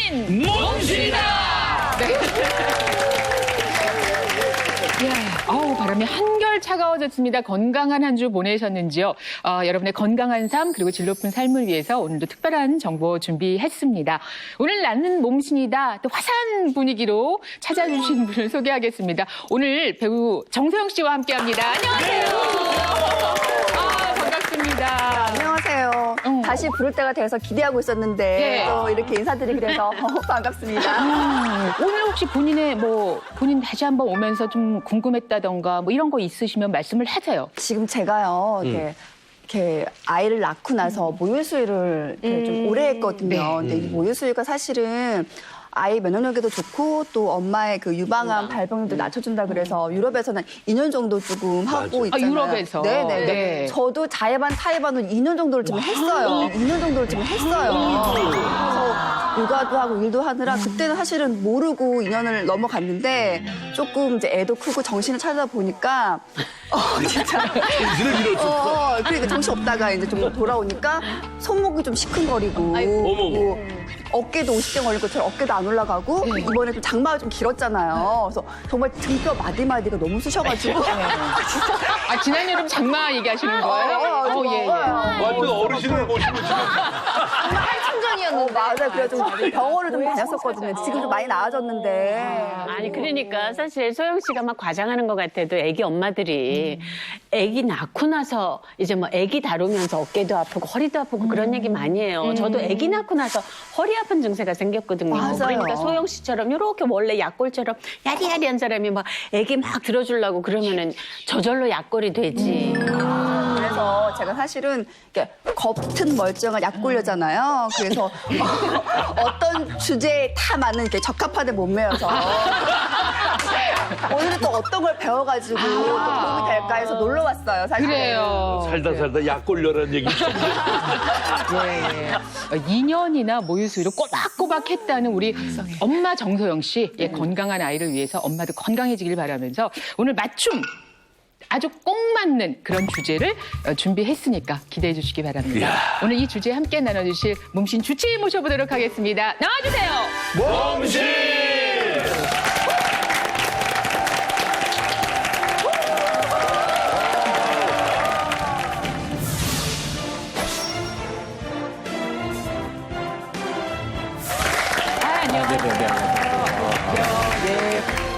나는 몸신이다. 네. 바람이 한결 차가워졌습니다. 건강한 한 주 보내셨는지요? 여러분의 건강한 삶 그리고 질 높은 삶을 위해서 오늘도 특별한 정보 준비했습니다. 오늘 나는 몸신이다. 또 화사한 분위기로 찾아주신 분을 소개하겠습니다. 오늘 배우 정소영 씨와 함께합니다. 안녕하세요. 반갑습니다. 안녕하세요. 다시 부를 때가 돼서 기대하고 있었는데 네. 또 이렇게 인사드리게 돼서 반갑습니다. 오늘 혹시 본인 다시 한번 오면서 좀 궁금했다던가 뭐 이런 거 있으시면 말씀을 하세요. 지금 제가요, 이렇게 아이를 낳고 나서 모유수유를 이렇게 좀 오래 했거든요. 근데 이 모유수유가 사실은 아이 면역력에도 좋고 또 엄마의 그 유방암 발병률도 낮춰준다 그래서 유럽에서는 2년 정도 조금 하고 있잖아요. 유럽에서? 네네. 네. 저도 자해반 타해반을 2년 정도를 좀 했어요. 2년 정도를 좀 했어요. 그래서 육아도 하고 일도 하느라 그때는 사실은 모르고 2년을 넘어갔는데 조금 이제 애도 크고 정신을 차리다 보니까 진짜 그러니까 정신 없다가 이제 좀 돌아오니까 손목이 좀 시큰거리고 뭐 어깨도 50대 걸린 것처럼 어깨도 안 올라가고 이번에 좀 장마가 좀 길었잖아요. 그래서 정말 등뼈 마디마디가 너무 쑤셔가지고 지난 여름 장마 얘기하시는 거예요? 예. 완전 어르신을 모시고 지금. 한참전이었는데 맞아요. 그래서 병원을 좀 다녔었거든요. 지금 좀 많이 나아졌는데 아니 그러니까 사실 소영 씨가 막 과장하는 것 같아도 애기 엄마들이 애기 낳고 나서 이제 뭐 애기 다루면서 어깨도 아프고 허리도 아프고 그런 얘기 많이 해요. 저도 애기 낳고 나서 허리 아픈 증세가 생겼거든요. 맞아요. 그러니까 소영 씨처럼 이렇게 원래 약골처럼 야리야리한 사람이 막 애기 막 들어주려고 그러면은 저절로 약골이 되지. 그래서 제가 사실은 이렇게 겉은 멀쩡한 약골려잖아요. 그래서 어떤 주제에 다 맞는 이렇게 적합한 몸매여서 오늘은 또 어떤 걸 배워가지고 또 도움이 될까 해서 놀러 왔어요. 사실. 그래요. 살다 약골려라는 얘기. 2년이나 모유수유를 꼬박꼬박 했다는 우리 엄마 정소영 씨. 건강한 아이를 위해서 엄마도 건강해지길 바라면서 오늘 맞춤 아주 꼭 맞는 그런 주제를 준비했으니까 기대해 주시기 바랍니다. 오늘 이 주제 함께 나눠주실 몸신 주치의 모셔보도록 하겠습니다. 나와주세요. 몸신!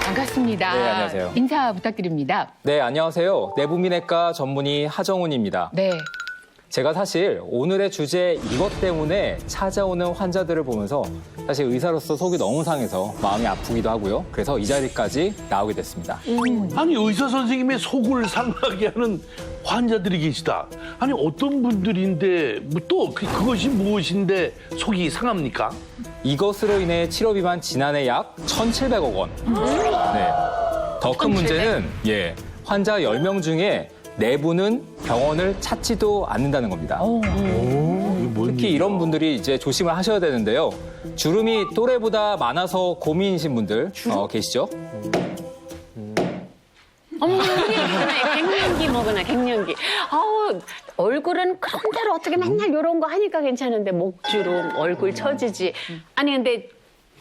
반갑습니다. 네, 안녕하세요. 인사 부탁드립니다. 네, 안녕하세요. 내부민외과 전문의 하정훈입니다. 네. 제가 사실 오늘의 주제 이것 때문에 찾아오는 환자들을 보면서 사실 의사로서 속이 너무 상해서 마음이 아프기도 하고요. 그래서 이 자리까지 나오게 됐습니다. 아니 의사 선생님의 속을 상하게 하는 환자들이 계시다. 아니 어떤 분들인데 또 그것이 무엇인데 속이 상합니까? 이것으로 인해 치료비만 지난해 약 1,700억 원. 네. 더 큰 문제는 환자 10명 중에 4분은 병원을 찾지도 않는다는 겁니다. 특히 이런 분들이 이제 조심을 하셔야 되는데요. 주름이 또래보다 많아서 고민이신 분들 계시죠? 갱년기 먹으나 갱년기. 얼굴은 그런 대로 어떻게 맨날 이런 거 하니까 괜찮은데 목주름, 얼굴 처지지. 아니 근데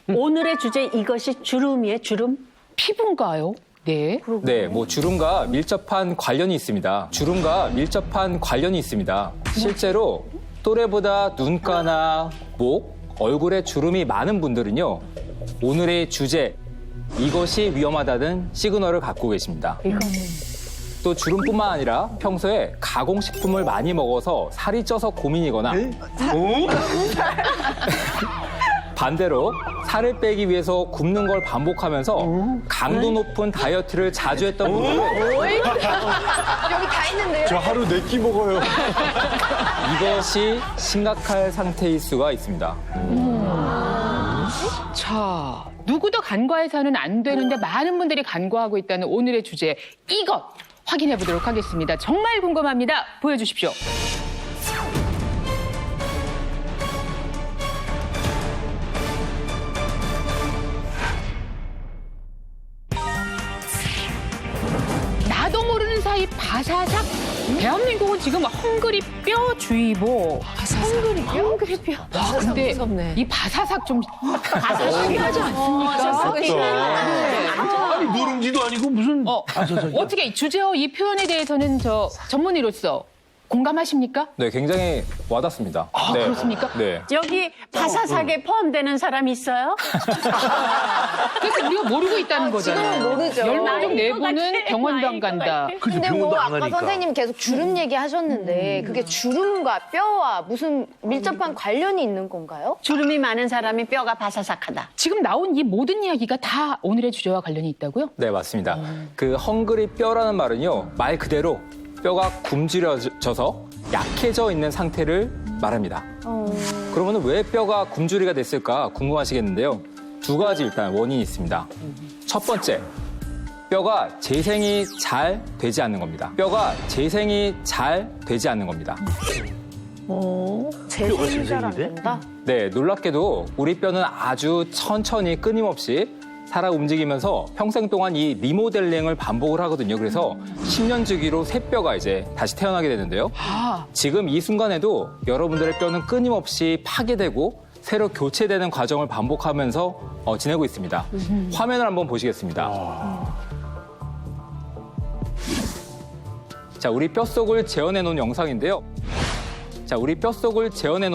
오늘의 주제 이것이 주름이에요, 주름? 피부인가요? 네. 네, 뭐 주름과 밀접한 관련이 있습니다. 실제로 또래보다 눈가나 목, 얼굴에 주름이 많은 분들은요. 오늘의 주제 이것이 위험하다는 시그널을 갖고 계십니다. 또 주름뿐만 아니라 평소에 가공식품을 많이 먹어서 살이 쪄서 고민이거나 반대로 살을 빼기 위해서 굶는 걸 반복하면서 강도 높은 다이어트를 자주 했던 분들은 여기 다 있는데요. 저 하루 4끼 먹어요. 이것이 심각할 상태일 수가 있습니다. 자, 누구도 간과해서는 안 되는데 많은 분들이 간과하고 있다는 오늘의 주제 이것 확인해 보도록 하겠습니다. 정말 궁금합니다. 보여주십시오. 나도 모르는 사이 바사삭. 대한민국은 지금 헝그리 뼈주의보. 헝그리뼈. 와, 근데 무섭네. 이 바사삭 좀 바사삭이 하지 않습니까? 아니 누룽지도 아니고 무슨 바사삭이야. 어떻게 주제어 이 표현에 대해서는 전문의로서 공감하십니까? 네, 굉장히 와닿습니다. 아, 네. 그렇습니까? 네. 여기 바사삭에 포함되는 사람 있어요? 그래서 우리가 모르고 있다는 거잖아요. 지금은 모르죠. 10명 중 나인 것 4분은 같아. 병원도 안 나인 것 간다. 같아. 그치, 근데 병원도 뭐 안 아까 가니까. 선생님 계속 주름 얘기하셨는데 그게 주름과 뼈와 무슨 밀접한 관련이 있는 건가요? 주름이 많은 사람이 뼈가 바사삭하다. 지금 나온 이 모든 이야기가 다 오늘의 주제와 관련이 있다고요? 네, 맞습니다. 그 헝그리 뼈라는 말은요, 말 그대로 뼈가 굶주려져서 약해져 있는 상태를 말합니다. 그러면 왜 뼈가 굶주리가 됐을까 궁금하시겠는데요. 두 가지 일단 원인이 있습니다. 첫 번째, 뼈가 재생이 잘 되지 않는 겁니다. 뼈가 재생이 잘 되지 않는 겁니다. 재생이 잘 안 재생이 돼? 된다? 네, 놀랍게도 우리 뼈는 아주 천천히 끊임없이 살아 움직이면서 평생 동안 이 리모델링을 반복을 하거든요. 그래서 10년 주기로 새 뼈가 이제 다시 태어나게 되는데요. 아, 지금 이 순간에도 여러분들의 뼈는 끊임없이 파괴되고 새로 교체되는 과정을 반복하면서 지내고 있습니다. 화면을 한번 보시겠습니다. 자, 우리 뼛속을 재현해 놓은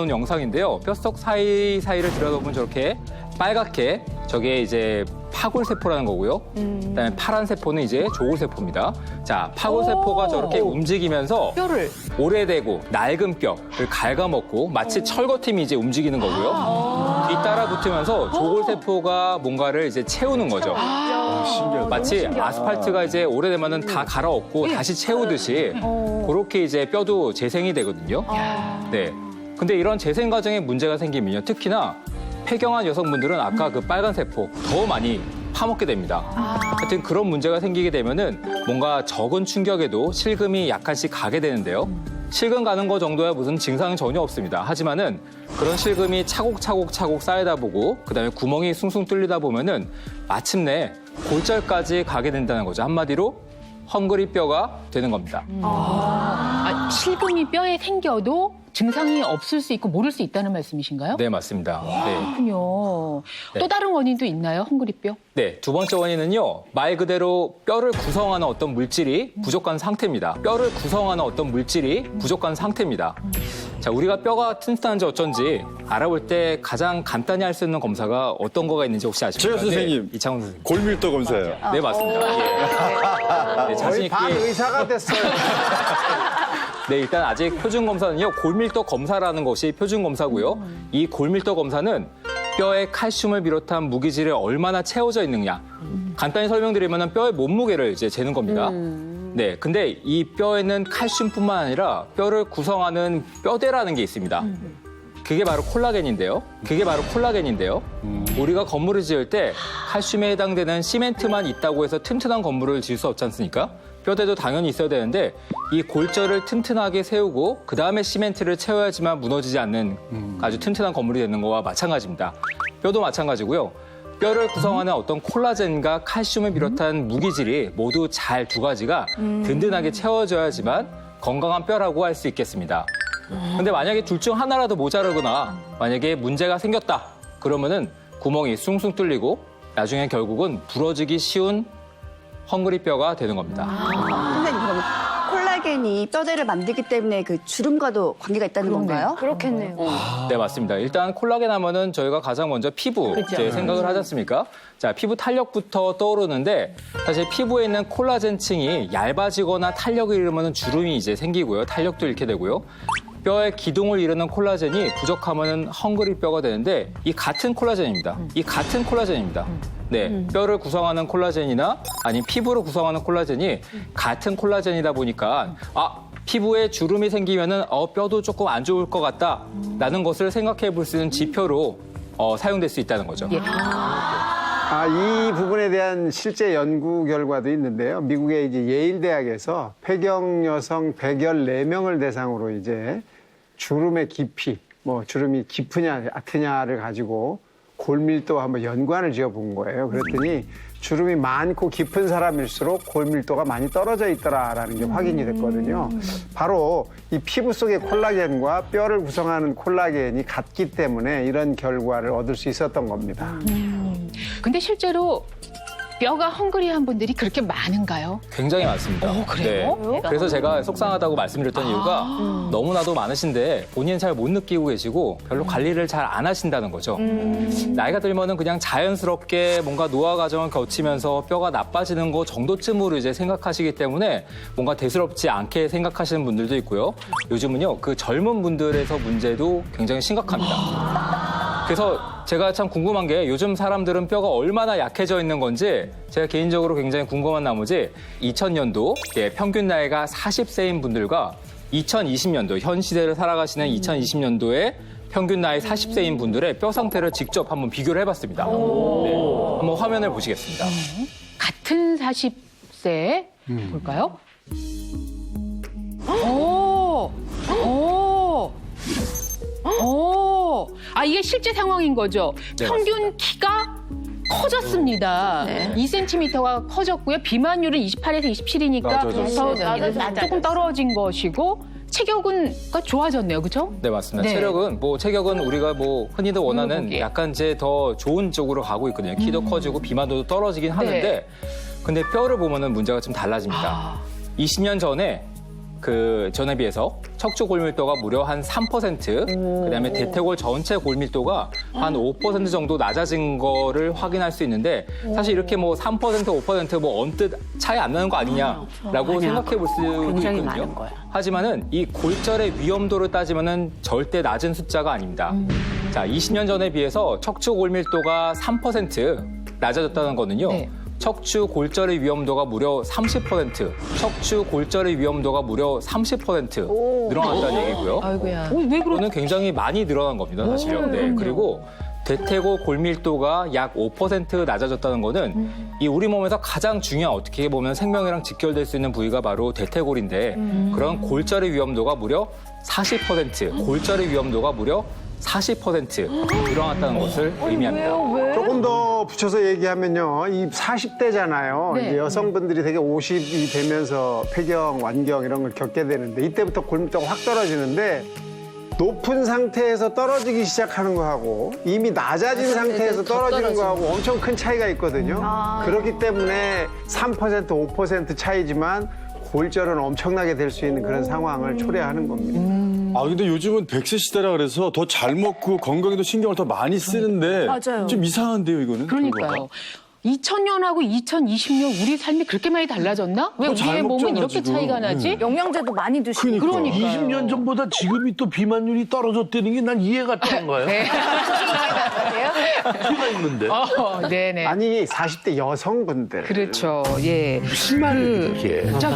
영상인데요. 뼛속 사이사이를 들여다보면 저렇게 빨갛게 저게 이제 파골세포라는 거고요. 그다음에 파란 세포는 이제 조골세포입니다. 자, 파골세포가 저렇게 움직이면서 뼈를. 오래되고 낡은 뼈를 갉아먹고 마치 철거팀이 이제 움직이는 거고요. 뒤따라 붙으면서 조골세포가 뭔가를 이제 채우는 거죠. 마치 아스팔트가 이제 오래되면은 다 갈아엎고 다시 채우듯이 그렇게 이제 뼈도 재생이 되거든요. 네. 근데 이런 재생 과정에 문제가 생기면요. 특히나 폐경한 여성분들은 아까 그 빨간 세포 더 많이 파먹게 됩니다. 하여튼 그런 문제가 생기게 되면은 뭔가 적은 충격에도 실금이 약간씩 가게 되는데요. 실금 가는 거 정도야 무슨 증상은 전혀 없습니다. 하지만은 그런 실금이 차곡차곡 쌓이다 보고 그다음에 구멍이 숭숭 뚫리다 보면은 마침내 골절까지 가게 된다는 거죠. 한마디로 헝그리 뼈가 되는 겁니다. 아, 실금이 뼈에 생겨도 증상이 없을 수 있고 모를 수 있다는 말씀이신가요? 네, 맞습니다. 네. 그렇군요. 네. 또 다른 원인도 있나요? 헝그리뼈? 네, 두 번째 원인은요. 말 그대로 뼈를 구성하는 어떤 물질이 부족한 상태입니다. 자, 우리가 뼈가 튼튼한지 어쩐지 알아볼 때 가장 간단히 할 수 있는 검사가 어떤 거가 있는지 혹시 아십니까? 제가 선생님. 네, 이창훈 선생님. 골밀도 검사예요. 네, 맞습니다. 예. 네, 자신 거의 있게. 반 의사가 됐어요. 네, 일단 아직 표준 검사는요. 골밀도 검사라는 것이 표준 검사고요. 이 골밀도 검사는 뼈에 칼슘을 비롯한 무기질이 얼마나 채워져 있느냐. 간단히 설명드리면 뼈의 몸무게를 이제 재는 겁니다. 네, 근데 이 뼈에는 칼슘뿐만 아니라 뼈를 구성하는 뼈대라는 게 있습니다. 그게 바로 콜라겐인데요. 우리가 건물을 지을 때 칼슘에 해당되는 시멘트만 있다고 해서 튼튼한 건물을 지을 수 없지 않습니까? 뼈대도 당연히 있어야 되는데 이 골절을 튼튼하게 세우고 그다음에 시멘트를 채워야지만 무너지지 않는 아주 튼튼한 건물이 되는 거와 마찬가지입니다. 뼈도 마찬가지고요. 뼈를 구성하는 어떤 콜라겐과 칼슘을 비롯한 무기질이 모두 잘 두 가지가 든든하게 채워져야지만 건강한 뼈라고 할 수 있겠습니다. 근데 만약에 둘 중 하나라도 모자르거나 만약에 문제가 생겼다 그러면은 구멍이 숭숭 뚫리고 나중에 결국은 부러지기 쉬운 헝그리 뼈가 되는 겁니다. 선생님, 그러면 콜라겐이 뼈대를 만들기 때문에 그 주름과도 관계가 있다는 건가요? 그렇겠네요. 네, 맞습니다. 일단 콜라겐 하면은 저희가 가장 먼저 피부 이제 생각을 하지 않습니까? 자, 피부 탄력부터 떠오르는데 사실 피부에 있는 콜라겐층이 얇아지거나 탄력을 잃으면 주름이 이제 생기고요. 탄력도 잃게 되고요. 뼈의 기둥을 이루는 콜라겐이 부족하면 헝그리 뼈가 되는데 이 같은 콜라겐입니다. 네, 뼈를 구성하는 콜라겐이나 아니면 피부를 구성하는 콜라겐이 같은 콜라겐이다 보니까 피부에 주름이 생기면은 뼈도 조금 안 좋을 것 같다라는 것을 생각해 볼 수 있는 지표로 사용될 수 있다는 거죠. 예. 이 부분에 대한 실제 연구 결과도 있는데요. 미국의 이제 예일 대학에서 폐경 여성 114명을 대상으로 이제 주름의 깊이, 주름이 깊으냐, 얕으냐를 가지고 골밀도 한번 연관을 지어본 거예요. 그랬더니 주름이 많고 깊은 사람일수록 골밀도가 많이 떨어져 있더라라는 게 확인이 됐거든요. 바로 이 피부 속의 콜라겐과 뼈를 구성하는 콜라겐이 같기 때문에 이런 결과를 얻을 수 있었던 겁니다. 근데 실제로 뼈가 헝그리한 분들이 그렇게 많은가요? 굉장히 많습니다. 그래요? 네. 그래서 제가 속상하다고 말씀드렸던 이유가 너무나도 많으신데 본인은 잘 못 느끼고 계시고 별로 관리를 잘 안 하신다는 거죠. 나이가 들면은 그냥 자연스럽게 뭔가 노화 과정을 거치면서 뼈가 나빠지는 거 정도쯤으로 이제 생각하시기 때문에 뭔가 대수롭지 않게 생각하시는 분들도 있고요. 요즘은요, 그 젊은 분들에서 문제도 굉장히 심각합니다. 그래서 제가 참 궁금한 게 요즘 사람들은 뼈가 얼마나 약해져 있는 건지 제가 개인적으로 굉장히 궁금한 나머지 2000년도 평균 나이가 40세인 분들과 2020년도 현 시대를 살아가시는 2020년도에 평균 나이 40세인 분들의 뼈 상태를 직접 한번 비교를 해봤습니다. 네, 한번 화면을 보시겠습니다. 같은 40세 볼까요? 이게 실제 상황인 거죠. 네, 평균 키가 커졌습니다. 2cm가 커졌고요. 비만율은 28에서 27이니까 맞아. 조금 떨어진 것이고 체격은 좋아졌네요. 그렇죠? 네, 맞습니다. 네. 체격은 우리가 흔히들 원하는 보기에. 약간 이제 더 좋은 쪽으로 가고 있거든요. 키도 커지고 비만도도 떨어지긴 하는데 근데 뼈를 보면은 문제가 좀 달라집니다. 20년 전에 전에 비해서 척추 골밀도가 무려 한 3%, 그다음에 대퇴골 전체 골밀도가 한 5% 정도 낮아진 거를 확인할 수 있는데 사실 이렇게 3%, 5% 언뜻 차이 안 나는 거 아니냐라고 생각해 볼 수도 굉장히 있거든요. 많은 거예요. 하지만은 이 골절의 위험도를 따지면은 절대 낮은 숫자가 아닙니다. 자, 20년 전에 비해서 척추 골밀도가 3% 낮아졌다는 거는요. 네. 척추 골절의 위험도가 무려 30%, 척추 골절의 위험도가 무려 30% 늘어났다는 얘기고요. 아이고야. 왜 그러? 이거는 굉장히 많이 늘어난 겁니다, 사실요. 네. 그리고 대퇴골 골밀도가 약 5% 낮아졌다는 거는 이 우리 몸에서 가장 중요한 어떻게 보면 생명이랑 직결될 수 있는 부위가 바로 대퇴골인데 그런 골절의 위험도가 무려 40%, 골절의 위험도가 무려 40% 늘어났다는 것을 의미합니다. 조금 더 붙여서 얘기하면요. 이 40대잖아요. 네. 이제 여성분들이 되게 50이 되면서 폐경, 완경 이런 걸 겪게 되는데 이때부터 골밀도가 확 떨어지는데 높은 상태에서 떨어지기 시작하는 거하고 이미 낮아진 상태에서 떨어지는 거하고 엄청 큰 차이가 있거든요. 그렇기 때문에 3%, 5% 차이지만 골절은 엄청나게 될 수 있는 그런 상황을 초래하는 겁니다. 근데 요즘은 100세 시대라 그래서 더 잘 먹고 건강에도 신경을 더 많이 쓰는데 맞아요. 좀 이상한데요, 이거는? 그러니까요. 2000년하고 2020년 우리 삶이 그렇게 많이 달라졌나? 왜 더 잘 우리의 몸은 먹잖아, 이렇게 지금. 차이가 나지? 영양제도 많이 드시고. 그러니까요. 20년 전보다 지금이 또 비만율이 떨어졌다는 게 난 이해가 되는 거예요. 피가 있는데. 네네. 아니 40대 여성분들. 그렇죠. 예. 무슨 말을 이렇게. 자,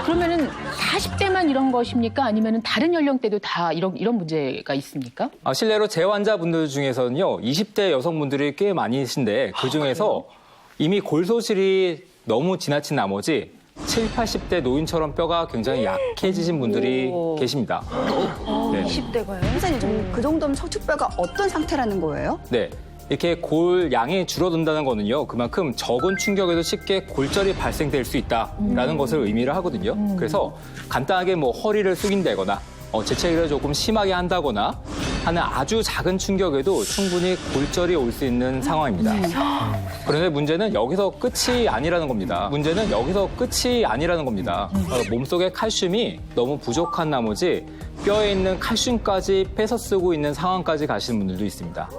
그러면은 40대만 이런 것입니까? 아니면은 다른 연령대도 다 이런 문제가 있습니까? 실례로 제 환자분들 중에서는요, 20대 여성분들이 꽤 많으신데 그중에서 이미 골소실이 너무 지나친 나머지 70, 80대 노인처럼 뼈가 굉장히 약해지신 분들이 계십니다. 네. 20대가요? 선생님, 그 정도면 척추뼈가 어떤 상태라는 거예요? 네. 이렇게 골 양이 줄어든다는 거는요, 그만큼 적은 충격에도 쉽게 골절이 발생될 수 있다라는 것을 의미를 하거든요. 그래서 간단하게 허리를 숙인다거나 재채기를 조금 심하게 한다거나 하는 아주 작은 충격에도 충분히 골절이 올 수 있는 상황입니다. 그런데 문제는 여기서 끝이 아니라는 겁니다. 몸속에 칼슘이 너무 부족한 나머지 뼈에 있는 칼슘까지 뺏어 쓰고 있는 상황까지 가시는 분들도 있습니다.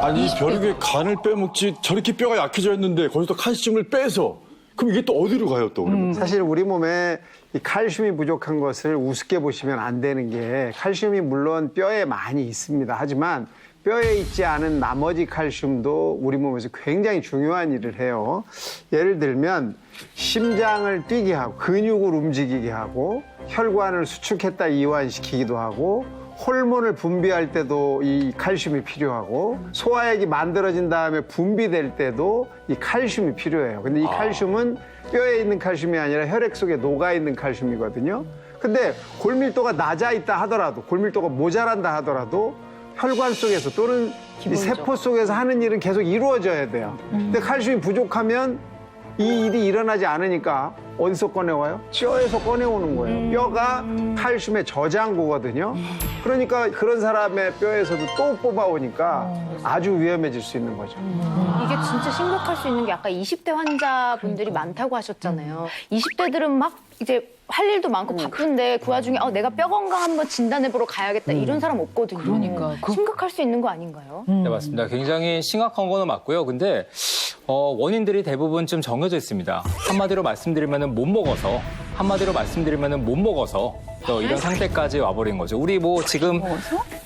아니, 벼룩에 간을 빼먹지 저렇게 뼈가 약해져 있는데 거기서 칼슘을 빼서 그럼 이게 또 어디로 가요, 또? 그러면? 사실 우리 몸에 이 칼슘이 부족한 것을 우습게 보시면 안 되는 게 칼슘이 물론 뼈에 많이 있습니다. 하지만 뼈에 있지 않은 나머지 칼슘도 우리 몸에서 굉장히 중요한 일을 해요. 예를 들면 심장을 뛰게 하고 근육을 움직이게 하고 혈관을 수축했다 이완시키기도 하고 호르몬을 분비할 때도 이 칼슘이 필요하고 소화액이 만들어진 다음에 분비될 때도 이 칼슘이 필요해요. 근데 이 칼슘은 뼈에 있는 칼슘이 아니라 혈액 속에 녹아 있는 칼슘이거든요. 근데 골밀도가 낮아 있다 하더라도 골밀도가 모자란다 하더라도 혈관 속에서 또는 이 세포 속에서 하는 일은 계속 이루어져야 돼요. 근데 칼슘이 부족하면 이 일이 일어나지 않으니까 어디서 꺼내와요? 뼈에서 꺼내오는 거예요. 뼈가 칼슘의 저장고거든요. 그러니까 그런 사람의 뼈에서도 또 뽑아오니까 아주 위험해질 수 있는 거죠. 이게 진짜 심각할 수 있는 게 아까 20대 환자분들이 많다고 하셨잖아요. 20대들은 막 이제 할 일도 많고 바쁜데 그 와중에 내가 뼈 건강 한번 진단해보러 가야겠다 이런 사람 없거든요. 그러니까. 심각할 수 있는 거 아닌가요? 네, 맞습니다. 굉장히 심각한 거는 맞고요. 근데 원인들이 대부분 좀 정해져 있습니다. 한마디로 말씀드리면 못 먹어서, 한마디로 말씀드리면 못 먹어서 이런 상태까지 와버린 거죠. 우리 뭐 지금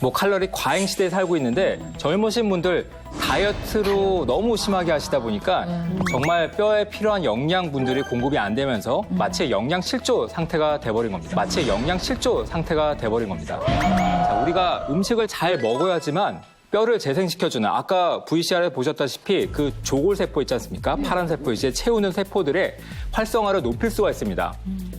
뭐 칼로리 과잉 시대에 살고 있는데 젊으신 분들 다이어트로 너무 심하게 하시다 보니까 정말 뼈에 필요한 영양분들이 공급이 안 되면서 마치 영양 실조 상태가 돼버린 겁니다. 마치 영양 실조 상태가 돼버린 겁니다. 자, 우리가 음식을 잘 먹어야지만 뼈를 재생시켜주는 아까 VCR에 보셨다시피 그 조골세포 있지 않습니까? 파란 세포 이제 채우는 세포들의 활성화를 높일 수가 있습니다.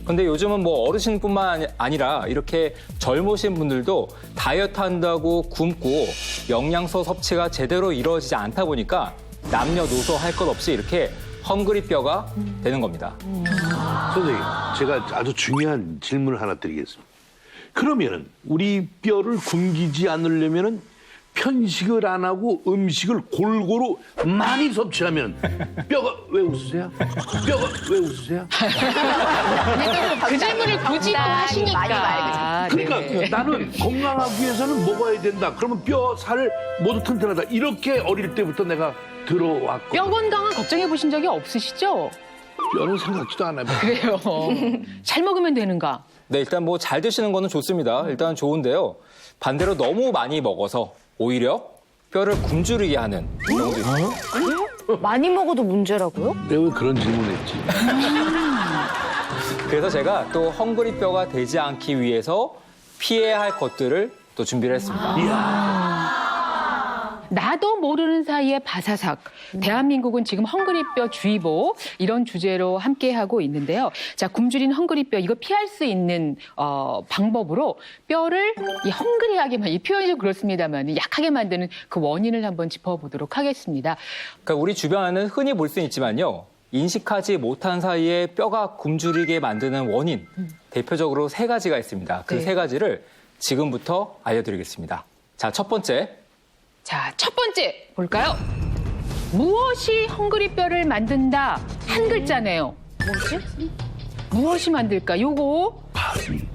근데 요즘은 뭐 어르신뿐만 아니라 이렇게 젊으신 분들도 다이어트 한다고 굶고 영양소 섭취가 제대로 이루어지지 않다 보니까 남녀노소 할 것 없이 이렇게 헝그리 뼈가 되는 겁니다. 선생님, 제가 아주 중요한 질문을 하나 드리겠습니다. 그러면은 우리 뼈를 굶기지 않으려면은 편식을 안 하고 음식을 골고루 많이 섭취하면 뼈가 왜 웃으세요? 뼈가 왜 웃으세요? 그 질문을 굳이 또 하시니까. 그러니까 네. 나는 건강하기 위해서는 먹어야 된다. 그러면 뼈, 살 모두 튼튼하다. 이렇게 어릴 때부터 내가 들어왔고. 뼈 건강은 걱정해 보신 적이 없으시죠? 뼈는 생각지도 안 해봐. 그래요. 잘 먹으면 되는가? 네, 일단 뭐 잘 드시는 거는 좋습니다. 일단 좋은데요. 반대로 너무 많이 먹어서 오히려 뼈를 굶주리게 하는 경우도 있어요. 많이 먹어도 문제라고요? 내가 왜 그런 질문했지? 그래서 제가 또 헝그리 뼈가 되지 않기 위해서 피해야 할 것들을 또 준비를 했습니다. 나도 모르는 사이에 바사삭. 대한민국은 지금 헝그리뼈 주의보 이런 주제로 함께하고 있는데요. 자, 굶주린 헝그리뼈 이거 피할 수 있는 방법으로 뼈를 이 헝그리하게만 이 표현이 좀 그렇습니다만 약하게 만드는 그 원인을 한번 짚어보도록 하겠습니다. 그러니까 우리 주변에는 흔히 볼 수는 있지만요. 인식하지 못한 사이에 뼈가 굶주리게 만드는 원인 대표적으로 3가지가 있습니다. 그 3가지를 지금부터 알려드리겠습니다. 자, 첫 번째. 자, 첫 번째 볼까요? 무엇이 헝그리뼈를 만든다? 한 글자네요. 무엇이 만들까? 요거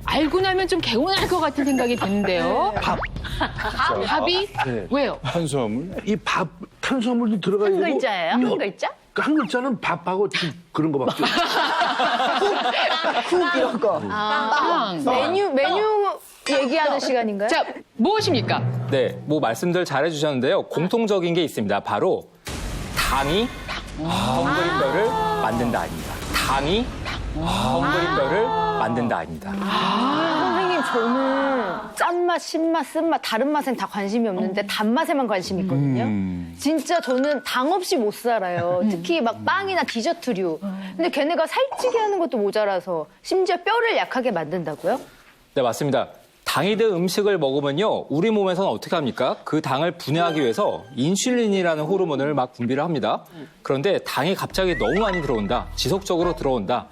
알고 나면 좀 개운할 것 같은 생각이 드는데요. 밥이? 네. 왜요? 탄수화물? 이 밥, 탄수화물도 들어가야 한 되고. 글자예요? 한 글자? 한 글자는 밥하고 좀 그런 거밖에 없어. 국 이런 거. 빵. 메뉴 얘기하는 시간인가요? 자, 무엇입니까? 네, 뭐 말씀들 잘 해주셨는데요. 공통적인 게 있습니다. 바로 당이 헝그리뼈를 만든다 아닙니다. 당이 헝그리뼈를 만든다 아닙니다. 선생님, 저는 짠맛, 신맛, 쓴맛, 다른 맛엔 다 관심이 없는데 단맛에만 관심이 있거든요. 진짜 저는 당 없이 못 살아요. 특히 막 빵이나 디저트류. 근데 걔네가 살찌게 하는 것도 모자라서 심지어 뼈를 약하게 만든다고요? 네, 맞습니다. 당이 든 음식을 먹으면요, 우리 몸에서는 어떻게 합니까? 그 당을 분해하기 위해서 인슐린이라는 호르몬을 막 분비를 합니다. 그런데 당이 갑자기 너무 많이 들어온다, 지속적으로 들어온다.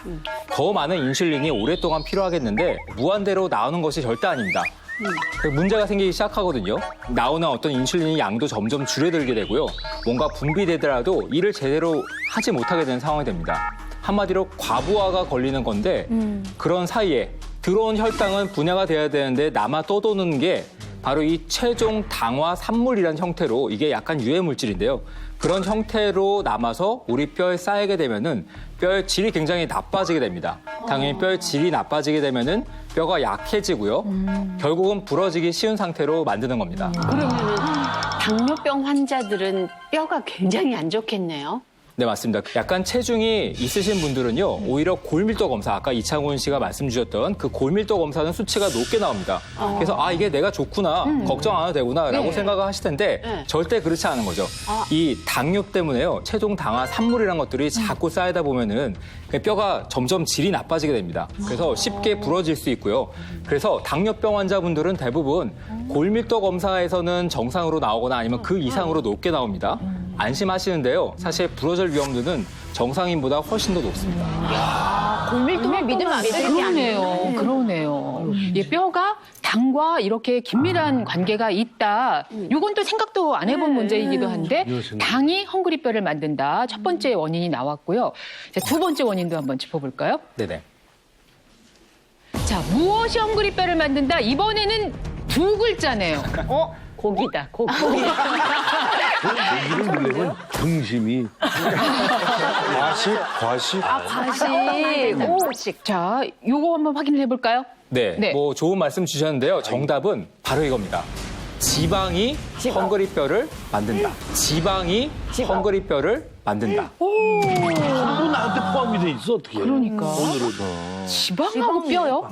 더 많은 인슐린이 오랫동안 필요하겠는데 무한대로 나오는 것이 절대 아닙니다. 문제가 생기기 시작하거든요. 나오는 어떤 인슐린의 양도 점점 줄어들게 되고요. 뭔가 분비되더라도 일을 제대로 하지 못하게 되는 상황이 됩니다. 한마디로 과부하가 걸리는 건데 그런 사이에 들어온 혈당은 분해가 돼야 되는데 남아 떠도는 게 바로 이 최종 당화 산물이라는 형태로 이게 약간 유해 물질인데요. 그런 형태로 남아서 우리 뼈에 쌓이게 되면은 뼈의 질이 굉장히 나빠지게 됩니다. 당연히 뼈의 질이 나빠지게 되면은 뼈가 약해지고요. 결국은 부러지기 쉬운 상태로 만드는 겁니다. 그러면은 당뇨병 환자들은 뼈가 굉장히 안 좋겠네요. 네, 맞습니다. 약간 체중이 있으신 분들은요, 오히려 골밀도 검사, 아까 이창훈 씨가 말씀 주셨던 그 골밀도 검사는 수치가 높게 나옵니다. 그래서 이게 내가 좋구나, 걱정 안 해도 되구나라고 생각을 하실 텐데 절대 그렇지 않은 거죠. 이 당뇨 때문에요, 체중 당화 산물이란 것들이 자꾸 쌓이다 보면은 뼈가 점점 질이 나빠지게 됩니다. 그래서 쉽게 부러질 수 있고요. 그래서 당뇨병 환자분들은 대부분 골밀도 검사에서는 정상으로 나오거나 아니면 그 이상으로 높게 나옵니다. 안심하시는데요. 사실 부러질 위험도는 정상인보다 훨씬 더 높습니다. 골밀도만 믿으면 안 되는 게 아니에요. 그러네요. 이 뼈가 당과 이렇게 긴밀한 관계가 있다. 이건 또 생각도 안 해본 문제이기도 한데 당이 헝그리뼈를 만든다. 첫 번째 원인이 나왔고요. 자, 두 번째 원인도 한번 짚어볼까요? 네네. 자, 무엇이 헝그리뼈를 만든다? 이번에는 두 글자네요. 고기다, 고기. 고기를 물려면 등심이 과식. 과식. 자, 요거 한번 확인을 해볼까요? 네, 네. 뭐 좋은 말씀 주셨는데요. 정답은 바로 이겁니다. 지방이 헝그리뼈를 만든다. 지방이 헝그리뼈를 만든다. 또 나한테 포함이 돼 있어 어떻게? 그러니까. 오늘은 지방하고 뼈요?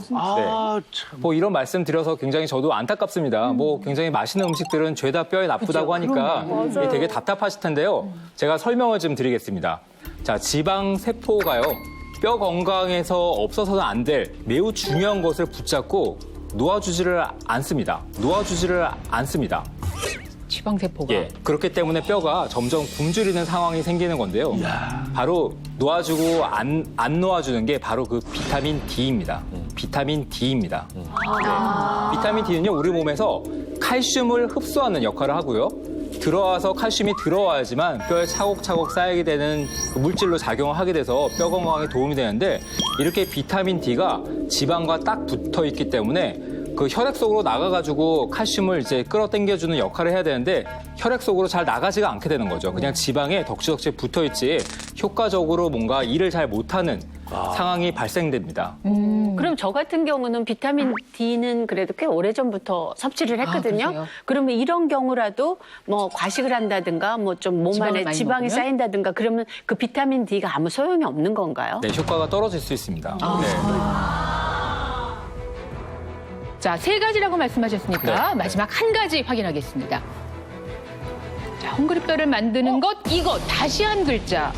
참. 뭐 이런 말씀 드려서 굉장히 저도 안타깝습니다. 뭐 굉장히 맛있는 음식들은 죄다 뼈에 나쁘다고 하니까 이게 되게 답답하실 텐데요. 제가 설명을 좀 드리겠습니다. 자, 지방 세포가요. 뼈 건강에서 없어서는 안 될 매우 중요한 것을 붙잡고 놓아주지를 않습니다. 놓아주지를 않습니다. 지방세포가. 예, 그렇기 때문에 뼈가 점점 굶주리는 상황이 생기는 건데요. 바로 놓아주고 안 놓아주는 게 바로 그 비타민 D입니다. 비타민 D입니다. 네. 비타민 D는요, 우리 몸에서 칼슘을 흡수하는 역할을 하고요. 들어와서 칼슘이 들어와야지만 뼈에 차곡차곡 쌓이게 되는 그 물질로 작용을 하게 돼서 뼈 건강에 도움이 되는데 이렇게 비타민 D가 지방과 딱 붙어 있기 때문에 그 혈액 속으로 나가가지고 칼슘을 이제 끌어당겨주는 역할을 해야 되는데 혈액 속으로 잘 나가지가 않게 되는 거죠. 그냥 지방에 덕지덕지 붙어 있지 효과적으로 뭔가 일을 잘 못하는 상황이 발생됩니다. 그럼 저 같은 경우는 비타민 D는 그래도 꽤 오래전부터 섭취를 했거든요. 그러세요? 그러면 이런 경우라도 뭐 과식을 한다든가 뭐 좀 몸 지방을 안에 많이 지방이 먹으면? 쌓인다든가 그러면 그 비타민 D가 아무 소용이 없는 건가요? 네, 효과가 떨어질 수 있습니다. 네. 자, 세 가지라고 말씀하셨으니까 네. 마지막 한 가지 확인하겠습니다. 자, 헝그리뼈를 만드는 것, 이거 다시 한 글자.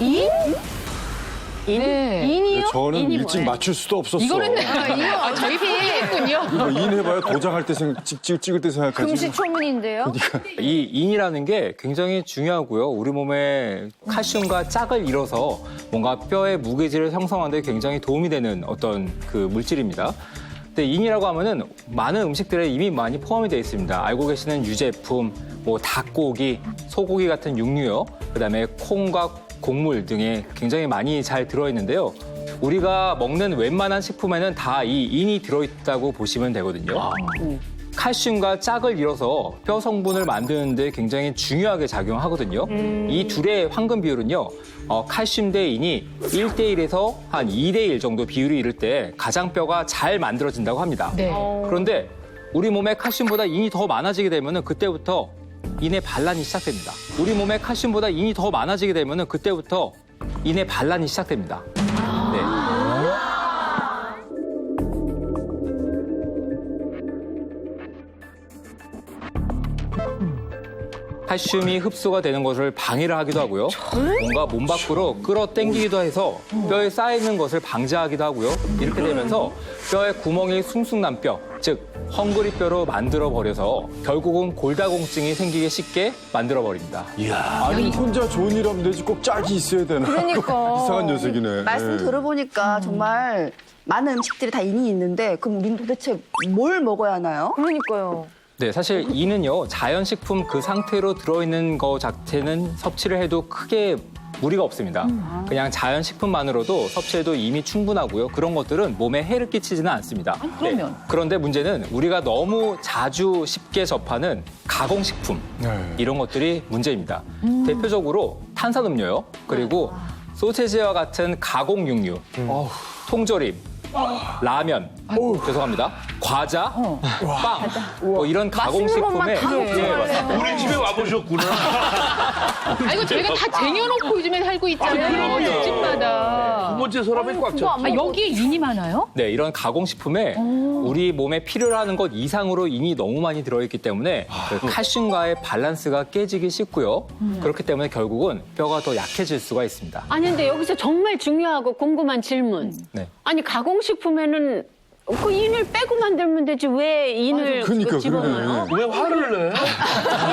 인? 네. 인이요? 저는 인이 일찍 뭐예요? 맞출 수도 없었어. 이거는 저희 피했군요. 이거 인 해봐요. 도장할 때 찍을 때 생각하지. 금시초문인데요? 이 인이라는 게 굉장히 중요하고요. 우리 몸에 칼슘과 짝을 이뤄서 뭔가 뼈의 무게질을 형성하는 데 굉장히 도움이 되는 어떤 그 물질입니다. 근데 인이라고 하면은 많은 음식들에 이미 많이 포함이 되어 있습니다. 알고 계시는 유제품, 뭐 닭고기, 소고기 같은 육류요. 그다음에 콩과 곡물 등에 굉장히 많이 잘 들어있는데요. 우리가 먹는 웬만한 식품에는 다 이 인이 들어있다고 보시면 되거든요. 칼슘과 짝을 이뤄서 뼈 성분을 만드는 데 굉장히 중요하게 작용하거든요. 이 둘의 황금 비율은요. 칼슘 대 인이 1대1에서 한 2대1 정도 비율이 이를 때 가장 뼈가 잘 만들어진다고 합니다. 네. 그런데 우리 몸에 칼슘보다 인이 더 많아지게 되면 그때부터 인의 반란이 시작됩니다. 우리 몸에 칼슘보다 인이 더 많아지게 되면 그때부터 인의 반란이 시작됩니다. 네. 칼슘이 흡수가 되는 것을 방해를 하기도 하고요. 뭔가 몸 밖으로 끌어당기기도 해서 뼈에 쌓이는 것을 방지하기도 하고요. 이렇게 되면서 뼈에 구멍이 숭숭 난 뼈, 즉 헝그리뼈로 만들어버려서 결국은 골다공증이 생기기 쉽게 만들어버립니다. 아니 혼자 좋은 일 하면 되지 꼭 짝이 있어야 되나. 그러니까. 이상한 녀석이네. 말씀 네. 들어보니까 정말 많은 음식들이 다 인이 있는데 그럼 우리는 도대체 뭘 먹어야 하나요? 그러니까요. 네, 사실 이는요, 자연식품 그 상태로 들어있는 거 자체는 섭취를 해도 크게 무리가 없습니다. 그냥 자연식품만으로도 섭취해도 이미 충분하고요. 그런 것들은 몸에 해를 끼치지는 않습니다. 그러면? 네. 그런데 문제는 우리가 너무 자주 쉽게 접하는 가공식품, 네. 이런 것들이 문제입니다. 대표적으로 탄산음료요, 그리고 소세지와 같은 가공육류, 통조림, 라면, 죄송합니다. 과자, 빵, 뭐 이런 가공식품에 예, 맞습니다. 우리 집에 와보셨구나. 아, 이거 저희가 다 쟁여놓고 요즘에 살고 있잖아요. 집집마다. 두 번째 서랍에 꽉 찼죠. 아, 여기에 인이 많아요? 네, 이런 가공식품에 우리 몸에 필요로 하는 것 이상으로 인이 너무 많이 들어있기 때문에 그 칼슘과의 밸런스가 깨지기 쉽고요. 그렇기 때문에 결국은 뼈가 더 약해질 수가 있습니다. 아니 근데 여기서 정말 중요하고 궁금한 질문. 네. 아니 가공식품에는 그 인을 빼고 만들면 되지 왜 인을 그러니까, 집어넣어요? 왜 화를 내?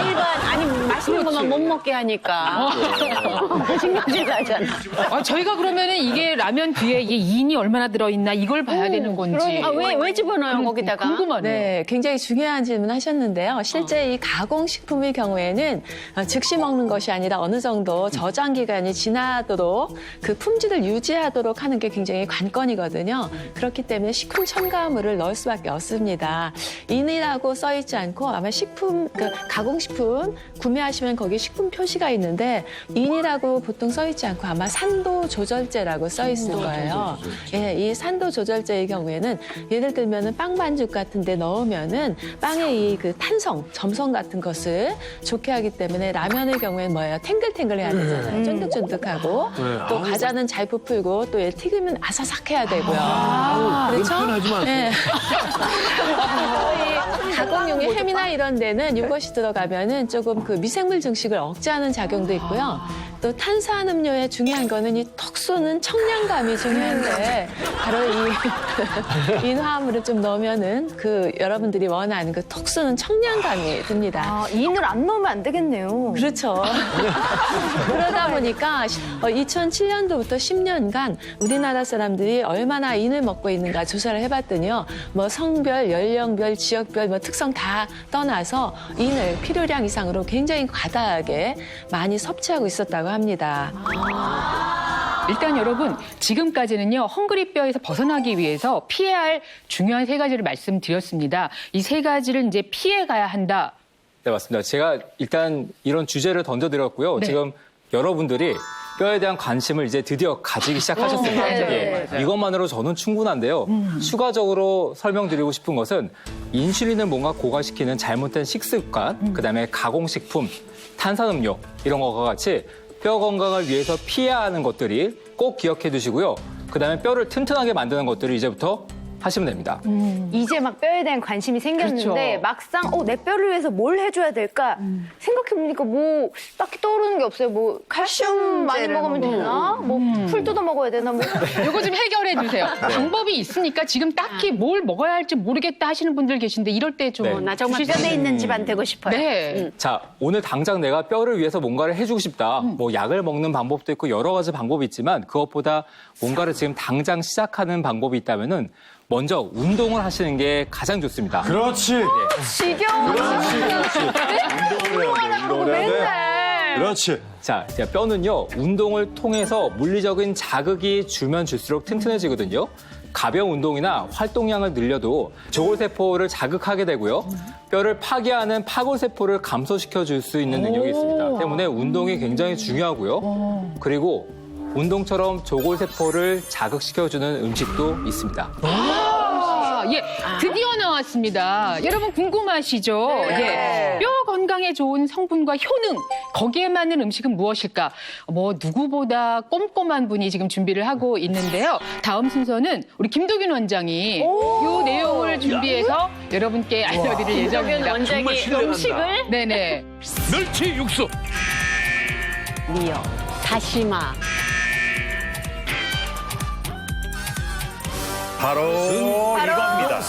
일반 아니 맛있는 것만 못 먹게 하니까 신경질 나잖아. 아, 저희가 그러면은 이게 라면 뒤에 이게 인이 얼마나 들어있나 이걸 봐야 되는 건지. 아, 왜 집어넣어요 거기다가? 궁금하네요. 네, 굉장히 중요한 질문 하셨는데요. 실제 이 가공식품의 경우에는 즉시 먹는 것이 아니라 어느 정도 저장 기간이 지나도록 그 품질을 유지하도록 하는 게 굉장히 관건이거든요. 그렇기 때문에 식품 첨가물을 넣을 수밖에 없습니다. 인이라고 써 있지 않고 아마 식품, 그 가공식품 구매하시면 거기 식품 표시가 있는데 인이라고 보통 써 있지 않고 아마 산도 조절제라고 써 있을 거예요. 예, 이 산도 조절제의 경우에는 예를 들면은 빵 반죽 같은 데 넣으면은 빵의 이 그 탄성, 점성 같은 것을 좋게 하기 때문에 라면의 경우에는 뭐예요? 탱글탱글 해야 되잖아요. 쫀득쫀득하고 또 과자는 잘 부풀고 또 얘 튀기면 아사삭해야 되고요. 그렇죠? 편하지만 네. 이 가공용의 햄이나 이런 데는 이것이 들어가면은 조금 그 미생물 증식을 억제하는 작용도 있고요. 또 탄산음료의 중요한 거는 이 톡 쏘는 청량감이 중요한데 바로 이 인화물을 좀 넣으면은 그 여러분들이 원하는 그 톡 쏘는 청량감이 듭니다. 아, 인을 안 넣으면 안 되겠네요. 그렇죠. 그러다 보니까 2007년도부터 10년간 우리나라 사람들이 얼마나 인을 먹고 있는가 조사를 해봤더니요. 뭐 성별, 연령별, 지역별, 뭐 특성 다 떠나서 인을 필요량 이상으로 굉장히 과다하게 많이 섭취하고 있었다고 합니다. 일단 여러분 지금까지는요 헝그리뼈에서 벗어나기 위해서 피해야 할 중요한 세 가지를 말씀드렸습니다. 이 세 가지를 이제 피해가야 한다. 네, 맞습니다. 제가 일단 이런 주제를 던져드렸고요. 네. 지금 여러분들이 뼈에 대한 관심을 이제 드디어 가지기 시작하셨습니다. 예, 이것만으로 저는 충분한데요. 추가적으로 설명드리고 싶은 것은 인슐린을 뭔가 고갈시키는 잘못된 식습관, 그다음에 가공식품, 탄산음료 이런 것과 같이 뼈 건강을 위해서 피해야 하는 것들이 꼭 기억해 두시고요. 그다음에 뼈를 튼튼하게 만드는 것들을 이제부터 하시면 됩니다. 이제 막 뼈에 대한 관심이 생겼는데 그렇죠. 막상 내 뼈를 위해서 뭘 해줘야 될까 생각해보니까 뭐 딱히 떠오르는 게 없어요. 뭐 칼슘 많이 먹으면 되나? 뭐 풀 뜯어 먹어야 되나? 뭐 요거 좀 해결해 주세요. 방법이 있으니까 지금 딱히 뭘 먹어야 할지 모르겠다 하시는 분들 계신데 이럴 때 좀 네. 나 정말 뼈대 있는 집안 되고 싶어요. 네. 자, 오늘 당장 내가 뼈를 위해서 뭔가를 해주고 싶다. 뭐 약을 먹는 방법도 있고 여러 가지 방법이 있지만 그것보다 뭔가를 지금 당장 시작하는 방법이 있다면은 먼저 운동을 하시는 게 가장 좋습니다. 그렇지. 지겨워. 운동을 해야 돼. 그렇지. 자, 이제 뼈는요, 운동을 통해서 물리적인 자극이 주면 줄수록 튼튼해지거든요. 가벼운 운동이나 활동량을 늘려도 조골세포를 자극하게 되고요. 뼈를 파괴하는 파골세포를 감소시켜 줄 수 있는 능력이 있습니다. 때문에 운동이 굉장히 중요하고요. 그리고 운동처럼 조골세포를 자극시켜주는 음식도 있습니다. 예, 드디어 나왔습니다. 여러분 궁금하시죠? 예, 뼈 건강에 좋은 성분과 효능, 거기에 맞는 음식은 무엇일까? 뭐 누구보다 꼼꼼한 분이 지금 준비를 하고 있는데요. 다음 순서는 우리 김도균 원장이 이 내용을 준비해서 여러분께 알려드릴 예정입니다. 원장이 정말 신뢰한다. 음식을 멸치 육수. 미역, 다시마. 바로 이겁니다.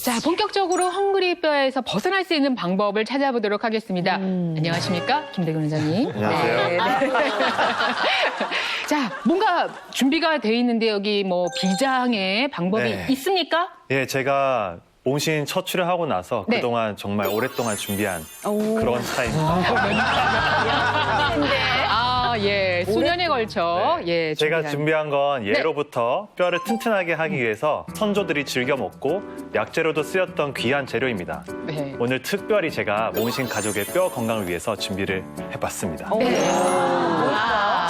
자, 본격적으로 헝그리뼈에서 벗어날 수 있는 방법을 찾아보도록 하겠습니다. 안녕하십니까? 김대근 원장님. 안녕하세요. 자, 뭔가 준비가 돼 있는데 여기 뭐 비장의 방법이 네. 있습니까? 예, 제가 온신 첫 출연하고 나서 네. 그동안 정말 오랫동안 준비한 그런 스타일입니다. 아, 예. 수년에 걸쳐. 예. 제가 준비한. 준비한 건 예로부터 뼈를 튼튼하게 하기 위해서 선조들이 즐겨 먹고 약재로도 쓰였던 귀한 재료입니다. 네. 오늘 특별히 제가 몽신 가족의 뼈 건강을 위해서 준비를 해봤습니다.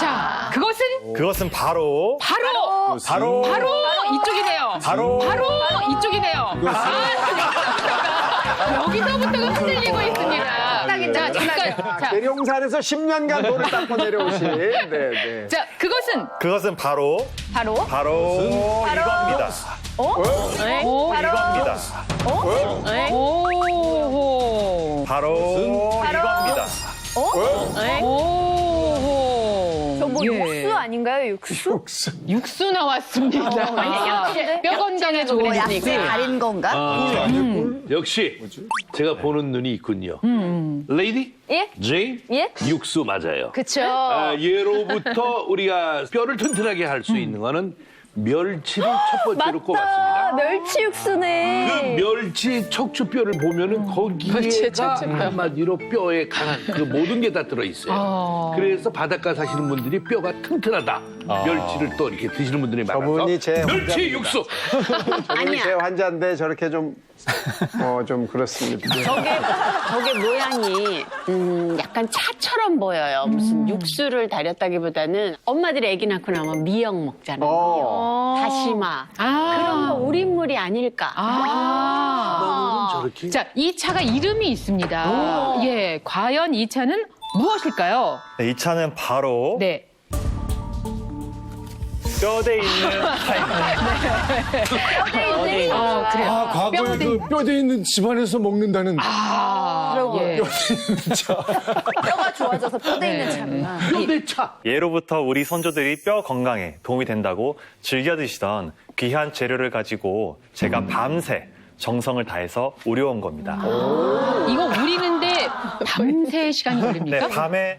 자, 그것은 바로 이쪽이네요. 바로 이쪽이네요. 여기서부터가 흔들리고 있습니다. 자, 잠깐. 자, 계룡산에서 10년간 돌을 닦고 내려오신. 네. 자, 그것은 바로 이겁니다. 이겁니다. 오. 바로 이겁니다. 저뭐 예. 육수 아닌가요? 육수? 육수 나왔습니다. 뼈 건강에 좋은 약재 육수. 달인 건가? 역시 제가 보는 눈이 있군요. 레이디? 예? 제인? 예? 육수 맞아요. 그쵸. 예로부터 우리가 뼈를 튼튼하게 할 수 있는 거는 멸치를 첫 번째로 꼽았습니다. 멸치 육수네. 그 멸치 척추뼈를 보면은 거기에가 한마디로 뼈에 강한 그 모든 게 다 들어있어요. 그래서 바닷가 사시는 분들이 뼈가 튼튼하다. 멸치를 또 이렇게 드시는 분들이 많아서 저분이 제 멸치 환자입니다. 육수. 저분이 제 환자인데 저렇게 좀 그렇습니다. 저게 모양이 약간 차처럼 보여요. 무슨 육수를 다렸다기보다는 엄마들이 아기 낳고 나면 미역 먹잖아요. 미역. 다시마. 그런 거 우린물이 아닐까. 저렇게. 자, 이 차가 이름이 있습니다. 예, 과연 이 차는 무엇일까요? 네, 이 차는 바로 네. 뼈대 있는 차입니다. 그래요. 아, 과거에 뼈대- 그 뼈대 있는 집안에서 먹는다는. 예. 뼈가 좋아져서 뼈대 있는 차구나. 뼈대차. 예로부터 우리 선조들이 뼈 건강에 도움이 된다고 즐겨 드시던 귀한 재료를 가지고 제가 밤새 정성을 다해서 우려온 겁니다. 이거 우리는데 밤새 시간이 걸립니까? 네,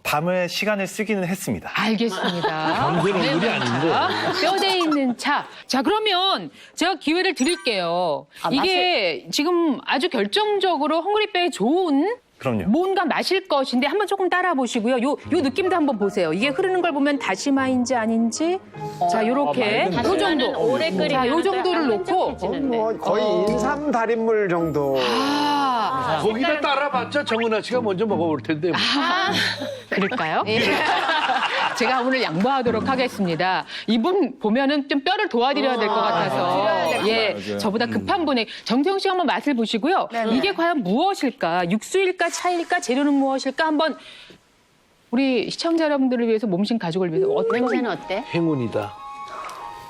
밤에 시간을 쓰기는 했습니다. 알겠습니다. 밤새는 물이 아닌데. 뼈대 있는 차. 자, 그러면 제가 기회를 드릴게요. 이게 지금 아주 결정적으로 헝그리뼈에 좋은 그럼요. 뭔가 마실 것인데 한번 조금 따라 보시고요. 요 느낌도 한번 보세요. 이게 흐르는 걸 보면 다시마인지 아닌지. 자, 요렇게 요 다시마는 정도. 오래 끓이면 자, 요 정도를 놓고 거의 인삼 달인물 정도. 거기다 따라봤자 정은아 씨가 먼저 먹어볼 텐데. 뭐. 그럴까요? 제가 오늘 양보하도록 하겠습니다. 이분 보면은 좀 뼈를 도와드려야 될 것 같아서. 예, 저보다 급한 분에 정세영 씨 한번 맛을 보시고요. 이게 과연 무엇일까? 육수일까? 차일까? 재료는 무엇일까? 한번 우리 시청자 여러분들을 위해서 몸신 가족을 위해서 냄새는 어때? 행운이다.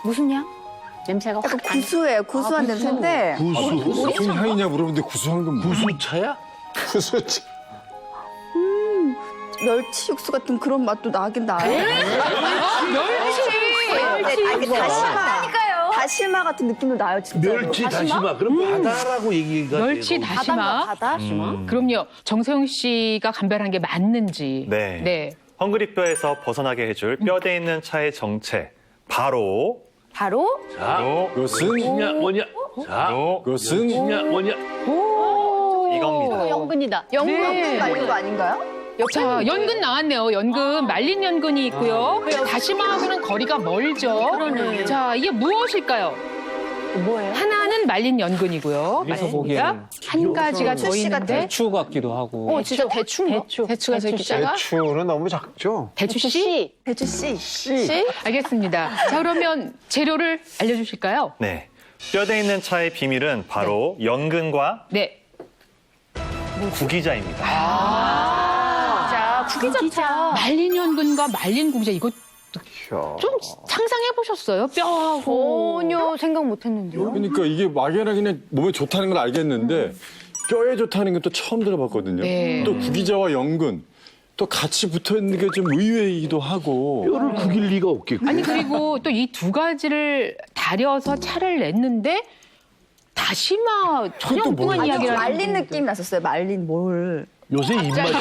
무슨 향? 냄새가 약간 확 구수해요. 구수한 냄새인데. 구수. 무슨 향이냐 물어보는데 구수한 건 뭐야? 구수차야? 구수치. 멸치 육수 같은 그런 맛도 나긴 나요. 멸치! 이게 다시마 같은 느낌도 나요, 진짜. 멸치 다시마. 그럼 바다라고 얘기가 멸치 돼요. 다시마. 바다? 그럼요. 정세영 씨가 감별한 게 맞는지. 네. 헝그리뼈에서 벗어나게 해줄 뼈대 있는 차의 정체. 바로 자, 그것은 뭐냐. 자, 그것은 뭐냐. 이겁니다. 연근이다. 연근 말린 거 아닌가요? 자, 연근 나왔네요. 연근, 말린 연근이 있고요. 다시마하고는 거리가 멀죠. 자, 이게 무엇일까요? 뭐예요? 하나는 말린 연근이고요. 여기서 맞습니다. 보기에는 한 가지가 더 있는데 대추 같기도 하고. 진짜 대추인가? 대추가 저렇게 작아? 대추는 너무 작죠? 대추 씨? 배추 씨. 씨. 알겠습니다. 자, 그러면 재료를 알려주실까요? 네. 뼈대 있는 차의 비밀은 바로 연근과 네. 구기자입니다. 자, 구기자차. 말린 연근과 말린 구기자 이거 좀 상상해 보셨어요? 뼈하고. 전혀 생각 못 했는데요. 그러니까 이게 막연하게 그냥 몸에 좋다는 건 알겠는데 뼈에 좋다는 건 또 처음 들어봤거든요. 네. 또 구기자와 연근 또 같이 붙어 있는 게 좀 의외이기도 하고. 뼈를 구길 리가 없겠고. 아니, 그리고 또 이 두 가지를 다려서 차를 냈는데 다시마 전혀 그것도 엉뚱한 뭐예요? 이야기를 말린 느낌 났었어요. 말린 뭘. 요새 입맛이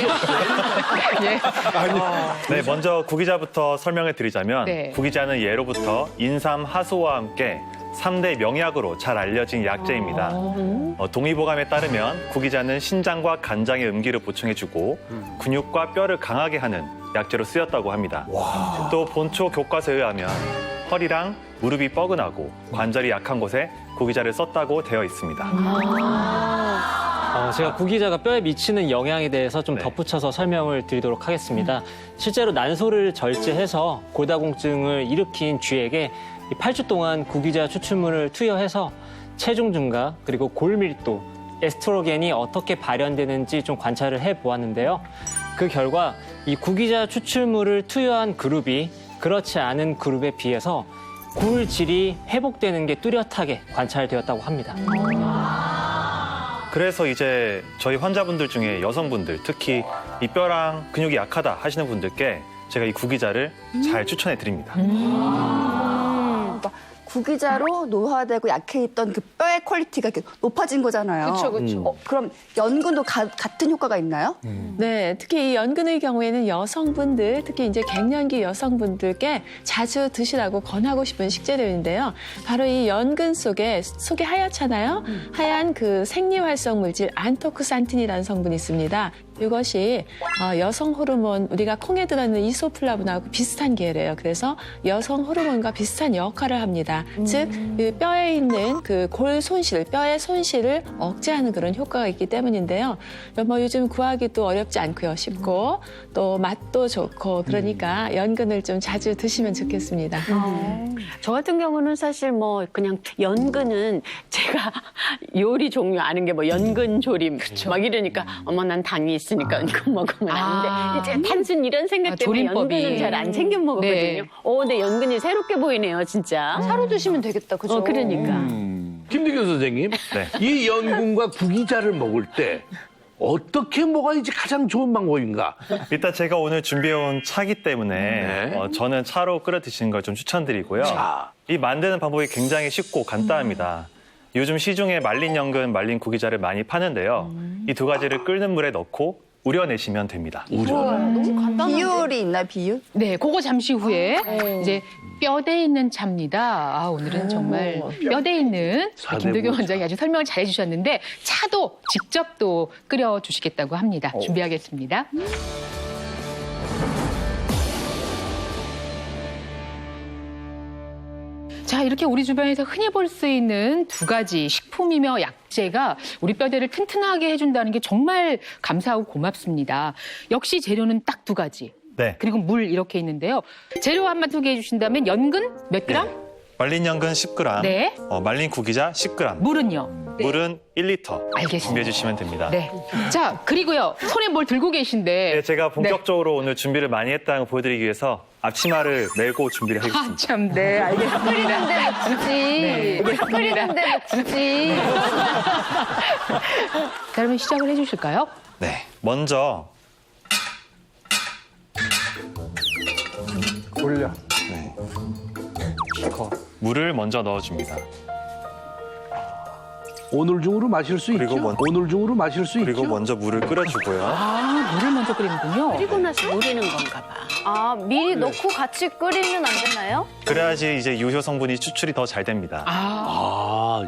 네, 먼저 구기자부터 설명을 드리자면 네. 구기자는 예로부터 인삼, 하수와 함께 3대 명약으로 잘 알려진 약재입니다. 동의보감에 따르면 구기자는 신장과 간장의 음기를 보충해주고 근육과 뼈를 강하게 하는 약재로 쓰였다고 합니다. 또 본초 교과서에 의하면 허리랑 무릎이 뻐근하고 관절이 약한 곳에 구기자를 썼다고 되어 있습니다. 제가 구기자가 뼈에 미치는 영향에 대해서 좀 덧붙여서 설명을 드리도록 하겠습니다. 실제로 난소를 절제해서 골다공증을 일으킨 쥐에게 8주 동안 구기자 추출물을 투여해서 체중 증가 그리고 골 밀도, 에스트로겐이 어떻게 발현되는지 좀 관찰을 해보았는데요. 그 결과 이 구기자 추출물을 투여한 그룹이 그렇지 않은 그룹에 비해서 골질이 회복되는 게 뚜렷하게 관찰되었다고 합니다. 그래서 이제 저희 환자분들 중에 여성분들, 특히 이 뼈랑 근육이 약하다 하시는 분들께 제가 이 구기자를 잘 추천해 드립니다. 구기자로 노화되고 약해 있던 그 뼈의 퀄리티가 이렇게 높아진 거잖아요. 그렇죠. 그럼 연근도 같은 효과가 있나요? 네, 특히 이 연근의 경우에는 여성분들, 특히 이제 갱년기 여성분들께 자주 드시라고 권하고 싶은 식재료인데요. 바로 이 연근 속에 속이 하얗잖아요. 하얀 그 생리활성 물질 안토크산틴이라는 성분이 있습니다. 이것이 여성 호르몬, 우리가 콩에 들어있는 이소플라본하고 비슷한 계열이에요. 그래서 여성 호르몬과 비슷한 역할을 합니다. 즉, 그 뼈에 있는 그 골 손실, 뼈의 손실을 억제하는 그런 효과가 있기 때문인데요. 뭐 요즘 구하기도 어렵지 않고요. 쉽고 또 맛도 좋고 그러니까 연근을 좀 자주 드시면 좋겠습니다. 저 같은 경우는 사실 뭐 그냥 연근은 제가 요리 종류 아는 게 뭐 연근 조림 막 이러니까 어머 난 당이 있으니까 연근 먹으면 안 돼. 이제 단순 이런 생각 때문에 조림법이. 연근은 잘 안 챙겨 먹었거든요. 네. 근데 연근이 새롭게 보이네요, 진짜. 차로 드시면 되겠다, 그죠? 그러니까. 김대균 선생님, 이 연근과 구기자를 먹을 때 어떻게 먹어야지 가장 좋은 방법인가? 일단 제가 오늘 준비해온 차기 때문에 네. 저는 차로 끓여 드시는 걸 좀 추천드리고요. 이 만드는 방법이 굉장히 쉽고 간단합니다. 요즘 시중에 말린 연근, 말린 구기자를 많이 파는데요. 이 두 가지를 끓는 물에 넣고 우려내시면 됩니다. 너무 간단한데. 비율이 있나요, 비율? 네, 그거 잠시 후에 이제 뼈대 있는 차입니다. 오늘은 정말 뼈대 있는 김대균 원장이 아주 설명을 잘 해주셨는데 차도 직접 또 끓여주시겠다고 합니다. 준비하겠습니다. 자, 이렇게 우리 주변에서 흔히 볼 수 있는 두 가지 식품이며 약재가 우리 뼈대를 튼튼하게 해준다는 게 정말 감사하고 고맙습니다. 역시 재료는 딱 두 가지. 네. 그리고 물 이렇게 있는데요. 재료 한번 소개해 주신다면 연근 몇 그램? 말린 연근 10g, 네. 말린 구기자 10g, 물은요? 물은 1리터 알겠습니다. 준비해 주시면 됩니다. 네. 자, 그리고요. 손에 뭘 들고 계신데. 네, 제가 본격적으로 오늘 준비를 많이 했다는 걸 보여드리기 위해서 앞치마를 메고 준비를 하겠습니다. 참, 네, 알겠습니다. 끓이는데 굳이. 네, 끓이는데 굳이. 자, 그러면 시작을 해 주실까요? 네, 먼저 올려. 물을 먼저 넣어줍니다. 오늘 중으로 마실 수 그리고 있죠? 먼- 오늘 중으로 마실 수 그리고 있죠? 먼저 물을 끓여주고요. 물을 먼저 끓이는군요. 그리고 나서 우리는 건가 봐. 미리 넣고 같이 끓이면 안 되나요? 그래야지 이제 유효 성분이 추출이 더 잘 됩니다.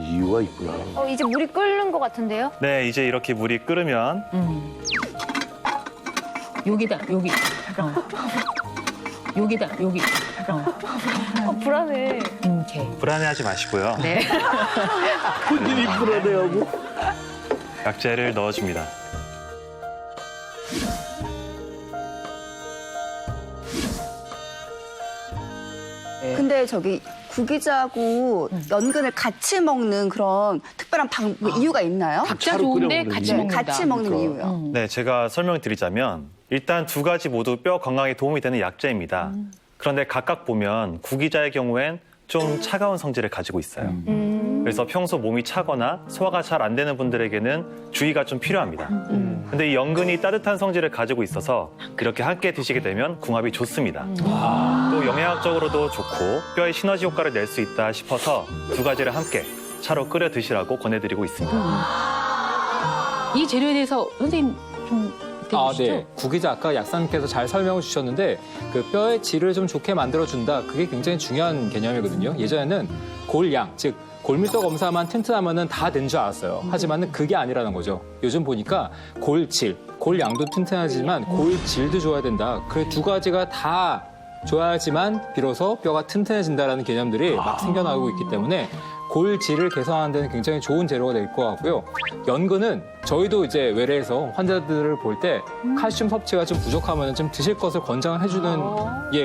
이유가 있구나. 이제 물이 끓는 것 같은데요? 네, 이제 이렇게 물이 끓으면 여기다, 여기. 여기다, 여기. 불안해. 이렇게. 불안해하지 마시고요. 네. 본인이 불안해하고. 약재를 넣어줍니다. 근데 저기 구기자하고 연근을 같이 먹는 그런 특별한 이유가 있나요? 각자 차로 좋은데 끓여 같이 먹는 먹는다. 같이 먹는 이유요. 네, 제가 설명드리자면 일단 두 가지 모두 뼈 건강에 도움이 되는 약재입니다. 그런데 각각 보면 구기자의 경우엔 좀 차가운 성질을 가지고 있어요. 그래서 평소 몸이 차거나 소화가 잘 안 되는 분들에게는 주의가 좀 필요합니다. 근데 이 연근이 따뜻한 성질을 가지고 있어서 이렇게 함께 드시게 되면 궁합이 좋습니다. 또 영양학적으로도 좋고 뼈의 시너지 효과를 낼 수 있다 싶어서 두 가지를 함께 차로 끓여 드시라고 권해드리고 있습니다. 이 재료에 대해서 선생님 좀 해주시죠. 네. 구기자 아까 약사님께서 잘 설명을 주셨는데 그 뼈의 질을 좀 좋게 만들어준다. 그게 굉장히 중요한 개념이거든요. 예전에는 골양, 즉 골밀도 검사만 튼튼하면은 다 된 줄 알았어요. 하지만은 그게 아니라는 거죠. 요즘 보니까 골질, 골양도 튼튼하지만 골질도 좋아야 된다. 그 두 가지가 다 좋아야지만 비로소 뼈가 튼튼해진다라는 개념들이 막 생겨나고 있기 때문에 골질을 개선하는 데는 굉장히 좋은 재료가 될 것 같고요. 연근은 저희도 이제 외래에서 환자들을 볼 때 칼슘 섭취가 좀 부족하면 좀 드실 것을 권장해주는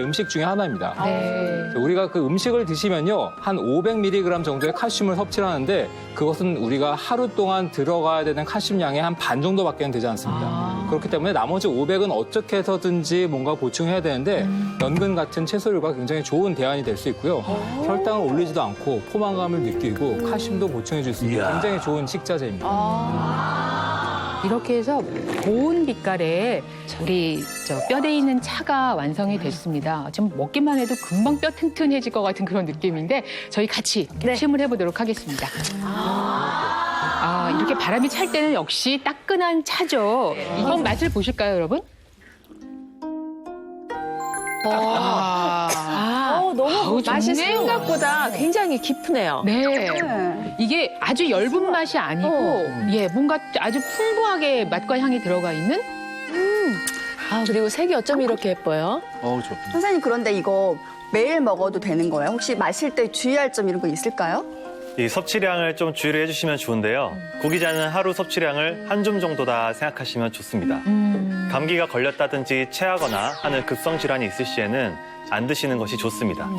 음식 중에 하나입니다. 네. 우리가 그 음식을 드시면요, 한 500mg 정도의 칼슘을 섭취를 하는데 그것은 우리가 하루 동안 들어가야 되는 칼슘량의 한 반 정도밖에 되지 않습니다. 그렇기 때문에 나머지 500은 어떻게 해서든지 뭔가 보충해야 되는데 연근 같은 채소류가 굉장히 좋은 대안이 될 수 있고요. 혈당을 올리지도 않고 포만감을 느끼고 칼슘도 보충해 줄 수 있는 이야. 굉장히 좋은 식자재입니다. 이렇게 해서 고운 빛깔에 우리 뼈대에 있는 차가 완성이 됐습니다. 지금 먹기만 해도 금방 뼈 튼튼해질 것 같은 그런 느낌인데 저희 같이 시음을 해보도록 하겠습니다. 이렇게 바람이 찰 때는 역시 따끈한 차죠. 이번 맛을 보실까요, 여러분? 너무 맛이 좋네요. 생각보다 굉장히 깊으네요. 네. 이게 아주 엷은 맛이 아니고, 뭔가 아주 풍부하게 맛과 향이 들어가 있는? 그리고 색이 어쩜 이렇게 예뻐요? 선생님, 그런데 이거 매일 먹어도 되는 거예요? 혹시 마실 때 주의할 점 이런 거 있을까요? 이 섭취량을 좀 주의를 해주시면 좋은데요. 구기자는 하루 섭취량을 한 줌 정도다 생각하시면 좋습니다. 감기가 걸렸다든지 체하거나 하는 급성 질환이 있을 시에는 안 드시는 것이 좋습니다.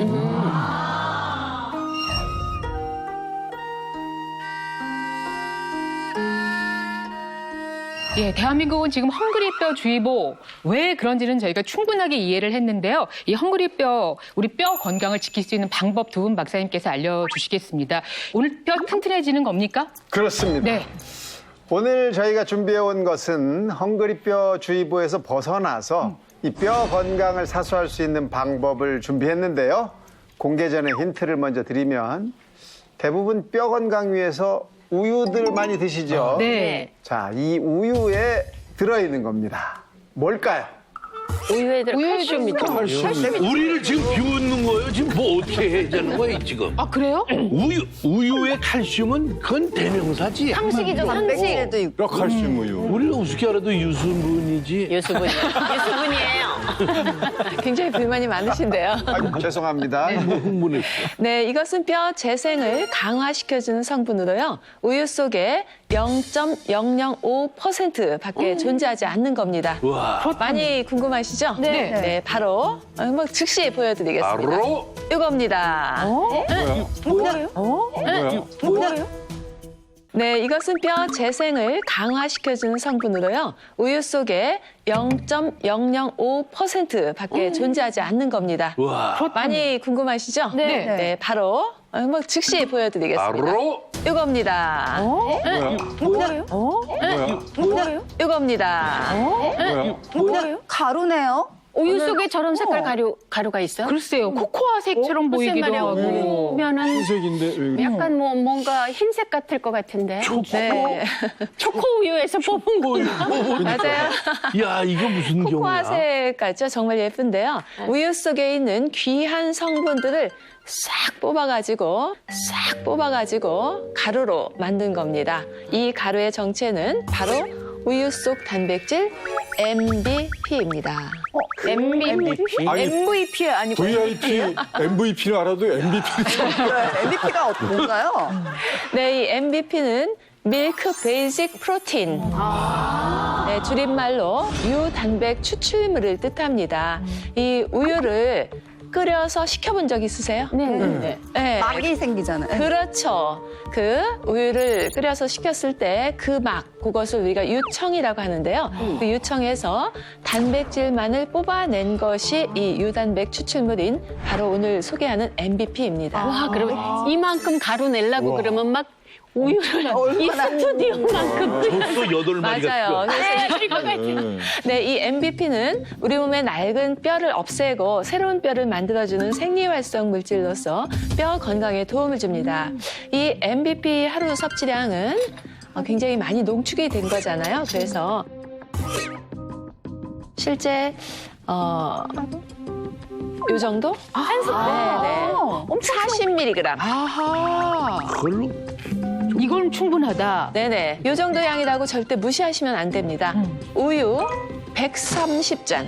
대한민국은 지금 헝그리뼈 주의보 왜 그런지는 저희가 충분하게 이해를 했는데요. 이 헝그리뼈, 우리 뼈 건강을 지킬 수 있는 방법 두 분 박사님께서 알려주시겠습니다. 오늘 뼈 튼튼해지는 겁니까? 그렇습니다. 네. 오늘 저희가 준비해 온 것은 헝그리뼈 주의보에서 벗어나서 이 뼈 건강을 사수할 수 있는 방법을 준비했는데요. 공개 전에 힌트를 먼저 드리면 대부분 뼈 건강 위해서 우유들 많이 드시죠? 네. 자, 이 우유에 들어있는 겁니다. 뭘까요? 우유에 들어 칼슘이죠. 우리를 지금 비웃는 거예요? 지금 뭐 어떻게 해야 되는 거예요, 지금? 아, 그래요? 우유의 칼슘은 그건 대명사지. 상식이죠, 상식. 단백질도 있고. 뼈 칼슘 우유. 우리가 우습게 알아도 유수분이지. 유수분이에요. 굉장히 불만이 많으신데요. 아이고, 죄송합니다. 뭐 흥분했어. 네, 이것은 뼈 재생을 강화시켜주는 성분으로요. 우유 속에 0.005%밖에 존재하지 않는 겁니다. 와. 많이 궁금하시죠? 네. 바로 즉시 보여드리겠습니다. 바로 이겁니다. 뭐야? 네, 이것은 뼈 재생을 강화시켜주는 성분으로요. 우유 속에 0.005%밖에 존재하지 않는 겁니다. 와. 많이 궁금하시죠? 네. 바로 즉시 보여드리겠습니다. 바로 이겁니다. 이겁니다. 가루네요? 우유 속에 저런 색깔 가루가 있어요? 글쎄요. 코코아색처럼 보이기도 하고. 보면은 흰색인데 왜 그래? 약간 뭔가 흰색 같을 것 같은데. 네. 초코 우유에서 뽑은 거. 맞아요. 야, 이거 무슨 경우야? 코코아색 같죠? 정말 예쁜데요. 우유 속에 있는 귀한 성분들을 싹 뽑아가지고 가루로 만든 겁니다. 이 가루의 정체는 바로 우유 속 단백질 MBP입니다. MVP 아니고 VIP, MVP를 알아도 MVP를 참. MVP가 뭔가요? 네, 이 MBP는 밀크 베이직 프로틴. 네, 줄임말로 유단백 추출물을 뜻합니다. 이 우유를 끓여서 식혀본 적 있으세요? 네. 네. 막이 생기잖아요. 그렇죠. 그 우유를 끓여서 식혔을 때 그 그것을 우리가 유청이라고 하는데요. 그 유청에서 단백질만을 뽑아낸 것이 이 유단백 추출물인 바로 오늘 소개하는 MBP입니다. 와, 그러면 이만큼 가루 내려고 그러면 막 우유를 이 스튜디오만큼 벌써 8마리가 맞아요. 튀어. 네, 이 MBP는 우리 몸의 낡은 뼈를 없애고 새로운 뼈를 만들어주는 생리활성 물질로서 뼈 건강에 도움을 줍니다. 이 MBP 하루 섭취량은 굉장히 많이 농축이 된 거잖아요. 그래서 실제 요 정도? 한 스푼? 네. 40mg. 아하. 그걸로? 이건 충분하다. 네네. 요 정도 양이라고 절대 무시하시면 안 됩니다. 우유 130잔.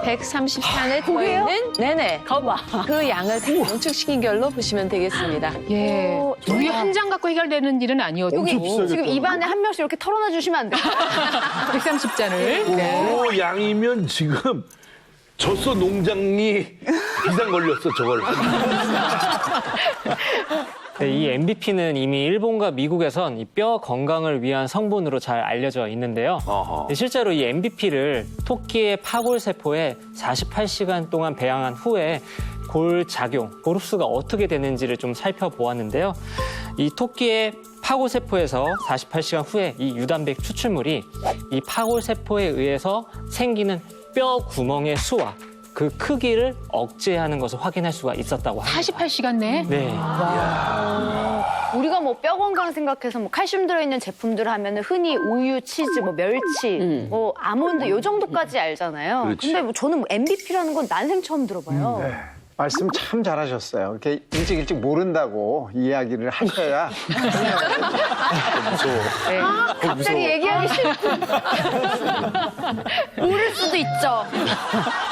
130칸에 들어있는 네네 거봐. 그 양을 농축시킨 걸로 보시면 되겠습니다. 예. 우유 한 장 갖고 해결되는 일은 아니었고. 여기 비싸겠다. 지금 입안에 한 명씩 이렇게 털어놔 주시면 안 돼요? 130잔을. 네. 그 양이면 지금 젖소 농장이 비상 걸렸어, 저걸. 네, 이 MBP는 이미 일본과 미국에선 이 뼈 건강을 위한 성분으로 잘 알려져 있는데요. 어허. 네, 실제로 이 MBP를 토끼의 파골세포에 48시간 동안 배양한 후에 골 작용, 골 흡수가 어떻게 되는지를 좀 살펴보았는데요. 이 토끼의 파골세포에서 48시간 후에 이 유단백 추출물이 이 파골세포에 의해서 생기는 뼈 구멍의 수와 그 크기를 억제하는 것을 확인할 수가 있었다고 합니다. 48시간 내에? 네. 우리가 뭐 뼈 건강 생각해서 뭐 칼슘 들어있는 제품들 하면은 흔히 우유, 치즈, 뭐 멸치, 뭐 아몬드 요 정도까지 알잖아요. 그렇지. 근데 뭐 저는 뭐 MBP라는 건 난생 처음 들어봐요. 네. 말씀 참 잘하셨어요. 이렇게 일찍 모른다고 이야기를 하셔야. 네. 갑자기 얘기하기 싫고. 모를 수도 있죠.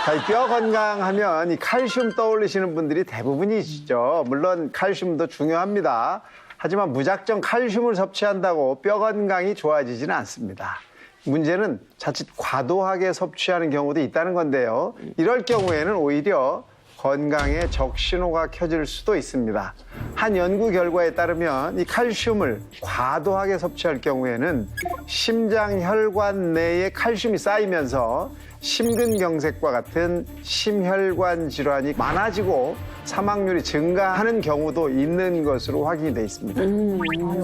자, 이 뼈 건강하면 이 칼슘 떠올리시는 분들이 대부분이시죠. 물론 칼슘도 중요합니다. 하지만 무작정 칼슘을 섭취한다고 뼈 건강이 좋아지지는 않습니다. 문제는 자칫 과도하게 섭취하는 경우도 있다는 건데요. 이럴 경우에는 오히려 건강에 적신호가 켜질 수도 있습니다. 한 연구 결과에 따르면 이 칼슘을 과도하게 섭취할 경우에는 심장 혈관 내에 칼슘이 쌓이면서 심근경색과 같은 심혈관 질환이 많아지고 사망률이 증가하는 경우도 있는 것으로 확인이 돼 있습니다.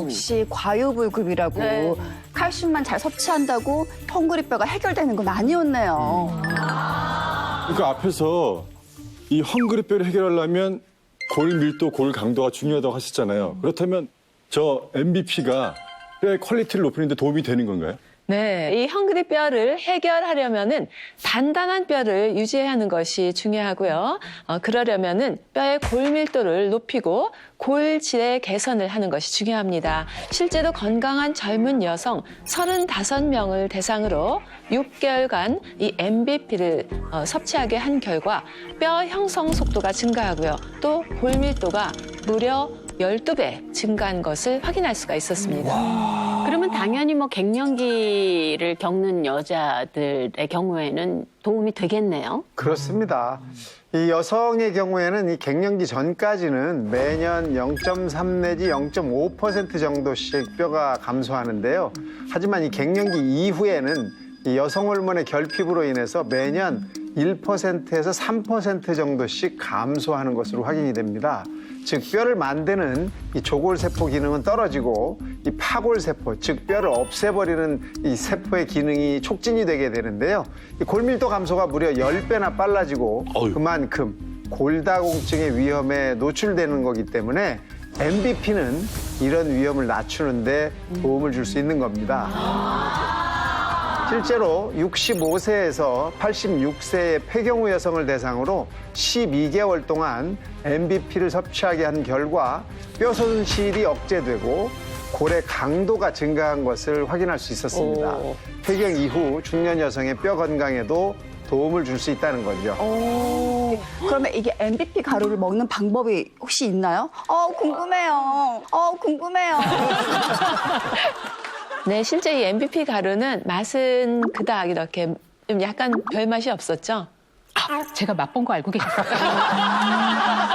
역시 과유불급이라고 네. 칼슘만 잘 섭취한다고 헝그리뼈가 해결되는 건 아니었네요. 그러니까 앞에서 이 헝그리뼈를 해결하려면 골 밀도, 골 강도가 중요하다고 하셨잖아요. 그렇다면 저 MBP가 뼈의 퀄리티를 높이는 데 도움이 되는 건가요? 네, 이 헝그리 뼈를 해결하려면은 단단한 뼈를 유지해야 하는 것이 중요하고요. 그러려면은 뼈의 골밀도를 높이고 골질의 개선을 하는 것이 중요합니다. 실제로 건강한 젊은 여성 35명을 대상으로 6개월간 이 MBP를 섭취하게 한 결과 뼈 형성 속도가 증가하고요. 또 골밀도가 무려 12배 증가한 것을 확인할 수가 있었습니다. 그러면 당연히 뭐 갱년기를 겪는 여자들의 경우에는 도움이 되겠네요. 그렇습니다. 이 여성의 경우에는 이 갱년기 전까지는 매년 0.3 내지 0.5% 정도씩 뼈가 감소하는데요. 하지만 이 갱년기 이후에는 이 여성 호르몬의 결핍으로 인해서 매년 1%에서 3% 정도씩 감소하는 것으로 확인이 됩니다. 즉 뼈를 만드는 이 조골세포 기능은 떨어지고 이 파골세포, 즉 뼈를 없애버리는 이 세포의 기능이 촉진이 되게 되는데요. 이 골밀도 감소가 무려 10배나 빨라지고 그만큼 골다공증의 위험에 노출되는 거기 때문에 MBP는 이런 위험을 낮추는 데 도움을 줄 수 있는 겁니다. 실제로 65세에서 86세의 폐경후 여성을 대상으로 12개월 동안 MBP를 섭취하게 한 결과 뼈 손실이 억제되고 골의 강도가 증가한 것을 확인할 수 있었습니다. 폐경 이후 중년 여성의 뼈 건강에도 도움을 줄 수 있다는 거죠. 그러면 이게 MBP 가루를 먹는 방법이 혹시 있나요? 궁금해요. 궁금해요. 네, 실제 이 MBP 가루는 맛은 그닥 이렇게 좀 약간 별 맛이 없었죠? 제가 맛본 거 알고 계셨어요.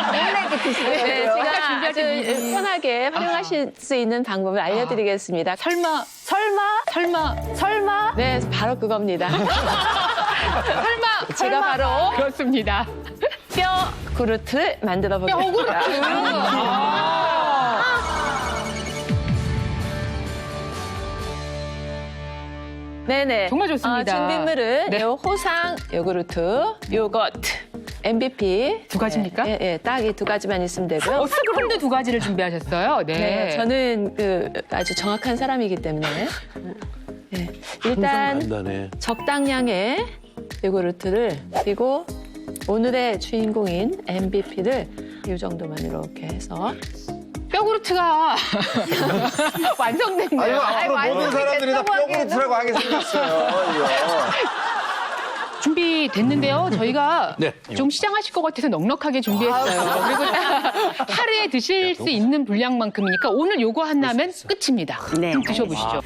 원래 드시고요. 네, 제가 아주 편하게 활용하실 수 있는 방법을 알려드리겠습니다. 설마. 네, 바로 그겁니다. 설마. 제가 바로 그렇습니다. 뼈 그루트를 만들어 보겠습니다. 네네. 정말 좋습니다. 준비물은 네. 요 호상 요구르트, 요거트, MBP. 두 가지입니까? 예, 딱 이 두 가지만 있으면 되고요. 그런데 두 가지를 준비하셨어요. 네. 네, 저는 아주 정확한 사람이기 때문에. 네, 일단 간단해. 적당량의 요구르트를 그리고 오늘의 주인공인 MBP를 이 정도만 이렇게 해서 뼈그루트가 완성됐네요. 아니, 앞으로 모든 사람들이 다 뼈그루트라고 하게 생겼어요. 이거. 준비됐는데요. 저희가 네. 좀 시장하실 것 같아서 넉넉하게 준비했어요. 그리고 하루에 드실 수 있는 분량만큼이니까 오늘 요거 하나면 끝입니다. 네. 좀 드셔보시죠.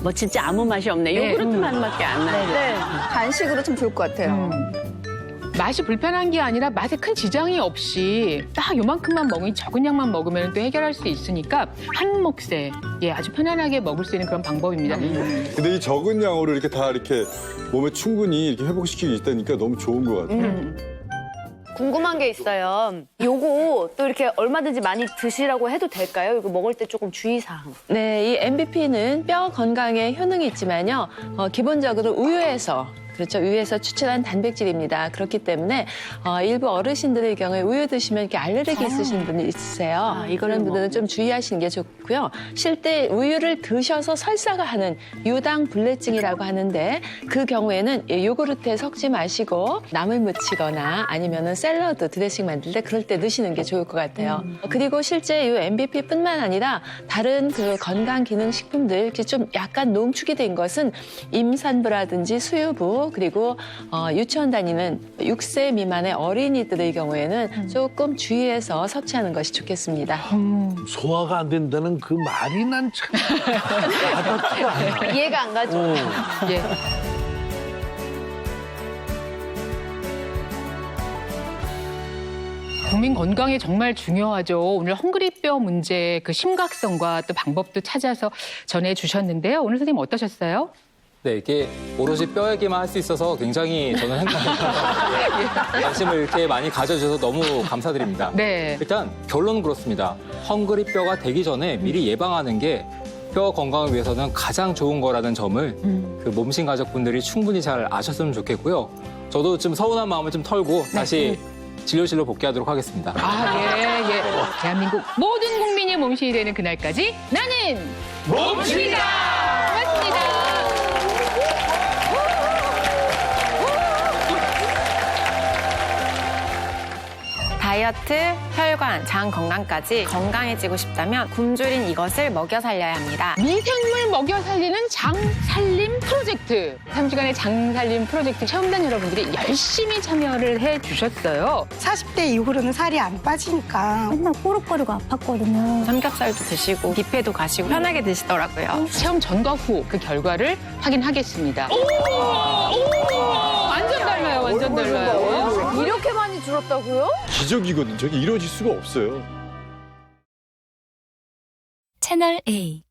뭐 진짜 아무 맛이 없네. 네. 요구르트 맛밖에 안 나요. 네. 간식으로 좀 좋을 것 같아요. 맛이 불편한 게 아니라 맛에 큰 지장이 없이 딱 요만큼만 먹으니 적은 양만 먹으면 또 해결할 수 있으니까 한 몫에 아주 편안하게 먹을 수 있는 그런 방법입니다. 근데 이 적은 양으로 이렇게 다 이렇게 몸에 충분히 이렇게 회복시키고 있다니까 너무 좋은 것 같아요. 궁금한 게 있어요. 요거 또 이렇게 얼마든지 많이 드시라고 해도 될까요? 이거 먹을 때 조금 주의사항. 네, 이 MBP는 뼈 건강에 효능이 있지만요. 기본적으로 우유에서 그렇죠. 우유에서 추출한 단백질입니다. 그렇기 때문에 일부 어르신들의 경우에 우유 드시면 이렇게 알레르기 있으신 분이 있으세요. 그런 분들은 좀 주의하시는 게 좋고요. 실제 우유를 드셔서 설사가 하는 유당불내증이라고 하는데 그 경우에는 요구르트에 섞지 마시고 나물 무치거나 아니면은 샐러드 드레싱 만들 때 그럴 때 넣으시는 게 좋을 것 같아요. 그리고 실제 이 MBP뿐만 아니라 다른 그 건강기능식품들 이렇게 좀 약간 농축이 된 것은 임산부라든지 수유부 그리고 유치원 다니는 6세 미만의 어린이들의 경우에는 조금 주의해서 섭취하는 것이 좋겠습니다. 소화가 안 된다는 그 말이 난 참. 이해가 안 가죠? 예. 국민 건강에 정말 중요하죠. 오늘 헝그리뼈 문제 그 심각성과 또 방법도 찾아서 전해주셨는데요. 오늘 선생님 어떠셨어요? 네, 이게 오로지 뼈 얘기만 할 수 있어서 굉장히 저는 행복합니다. 관심을 이렇게 많이 가져주셔서 너무 감사드립니다. 네. 일단 결론은 그렇습니다. 헝그리뼈가 되기 전에 미리 예방하는 게 뼈 건강을 위해서는 가장 좋은 거라는 점을 그 몸신 가족분들이 충분히 잘 아셨으면 좋겠고요. 저도 좀 서운한 마음을 좀 털고 다시 진료실로 복귀하도록 하겠습니다. 예. 대한민국 모든 국민이 몸신이 되는 그날까지 나는 몸신이다! 고맙습니다. 다이어트, 혈관, 장 건강까지 건강해지고 싶다면 굶주린 이것을 먹여 살려야 합니다. 미생물 먹여 살리는 장 살림 프로젝트. 3주간의 장 살림 프로젝트 체험단 여러분들이 열심히 참여를 해주셨어요. 40대 이후로는 살이 안 빠지니까 맨날 꼬르꼬르고 아팠거든요. 삼겹살도 드시고 뷔페도 가시고 편하게 드시더라고요. 체험 전과 후 그 결과를 확인하겠습니다. 완전 달라요, 완전 달라요. 이렇게 많이 줄었다고요? 기적이거든. 저게 이루어질 수가 없어요. 채널 A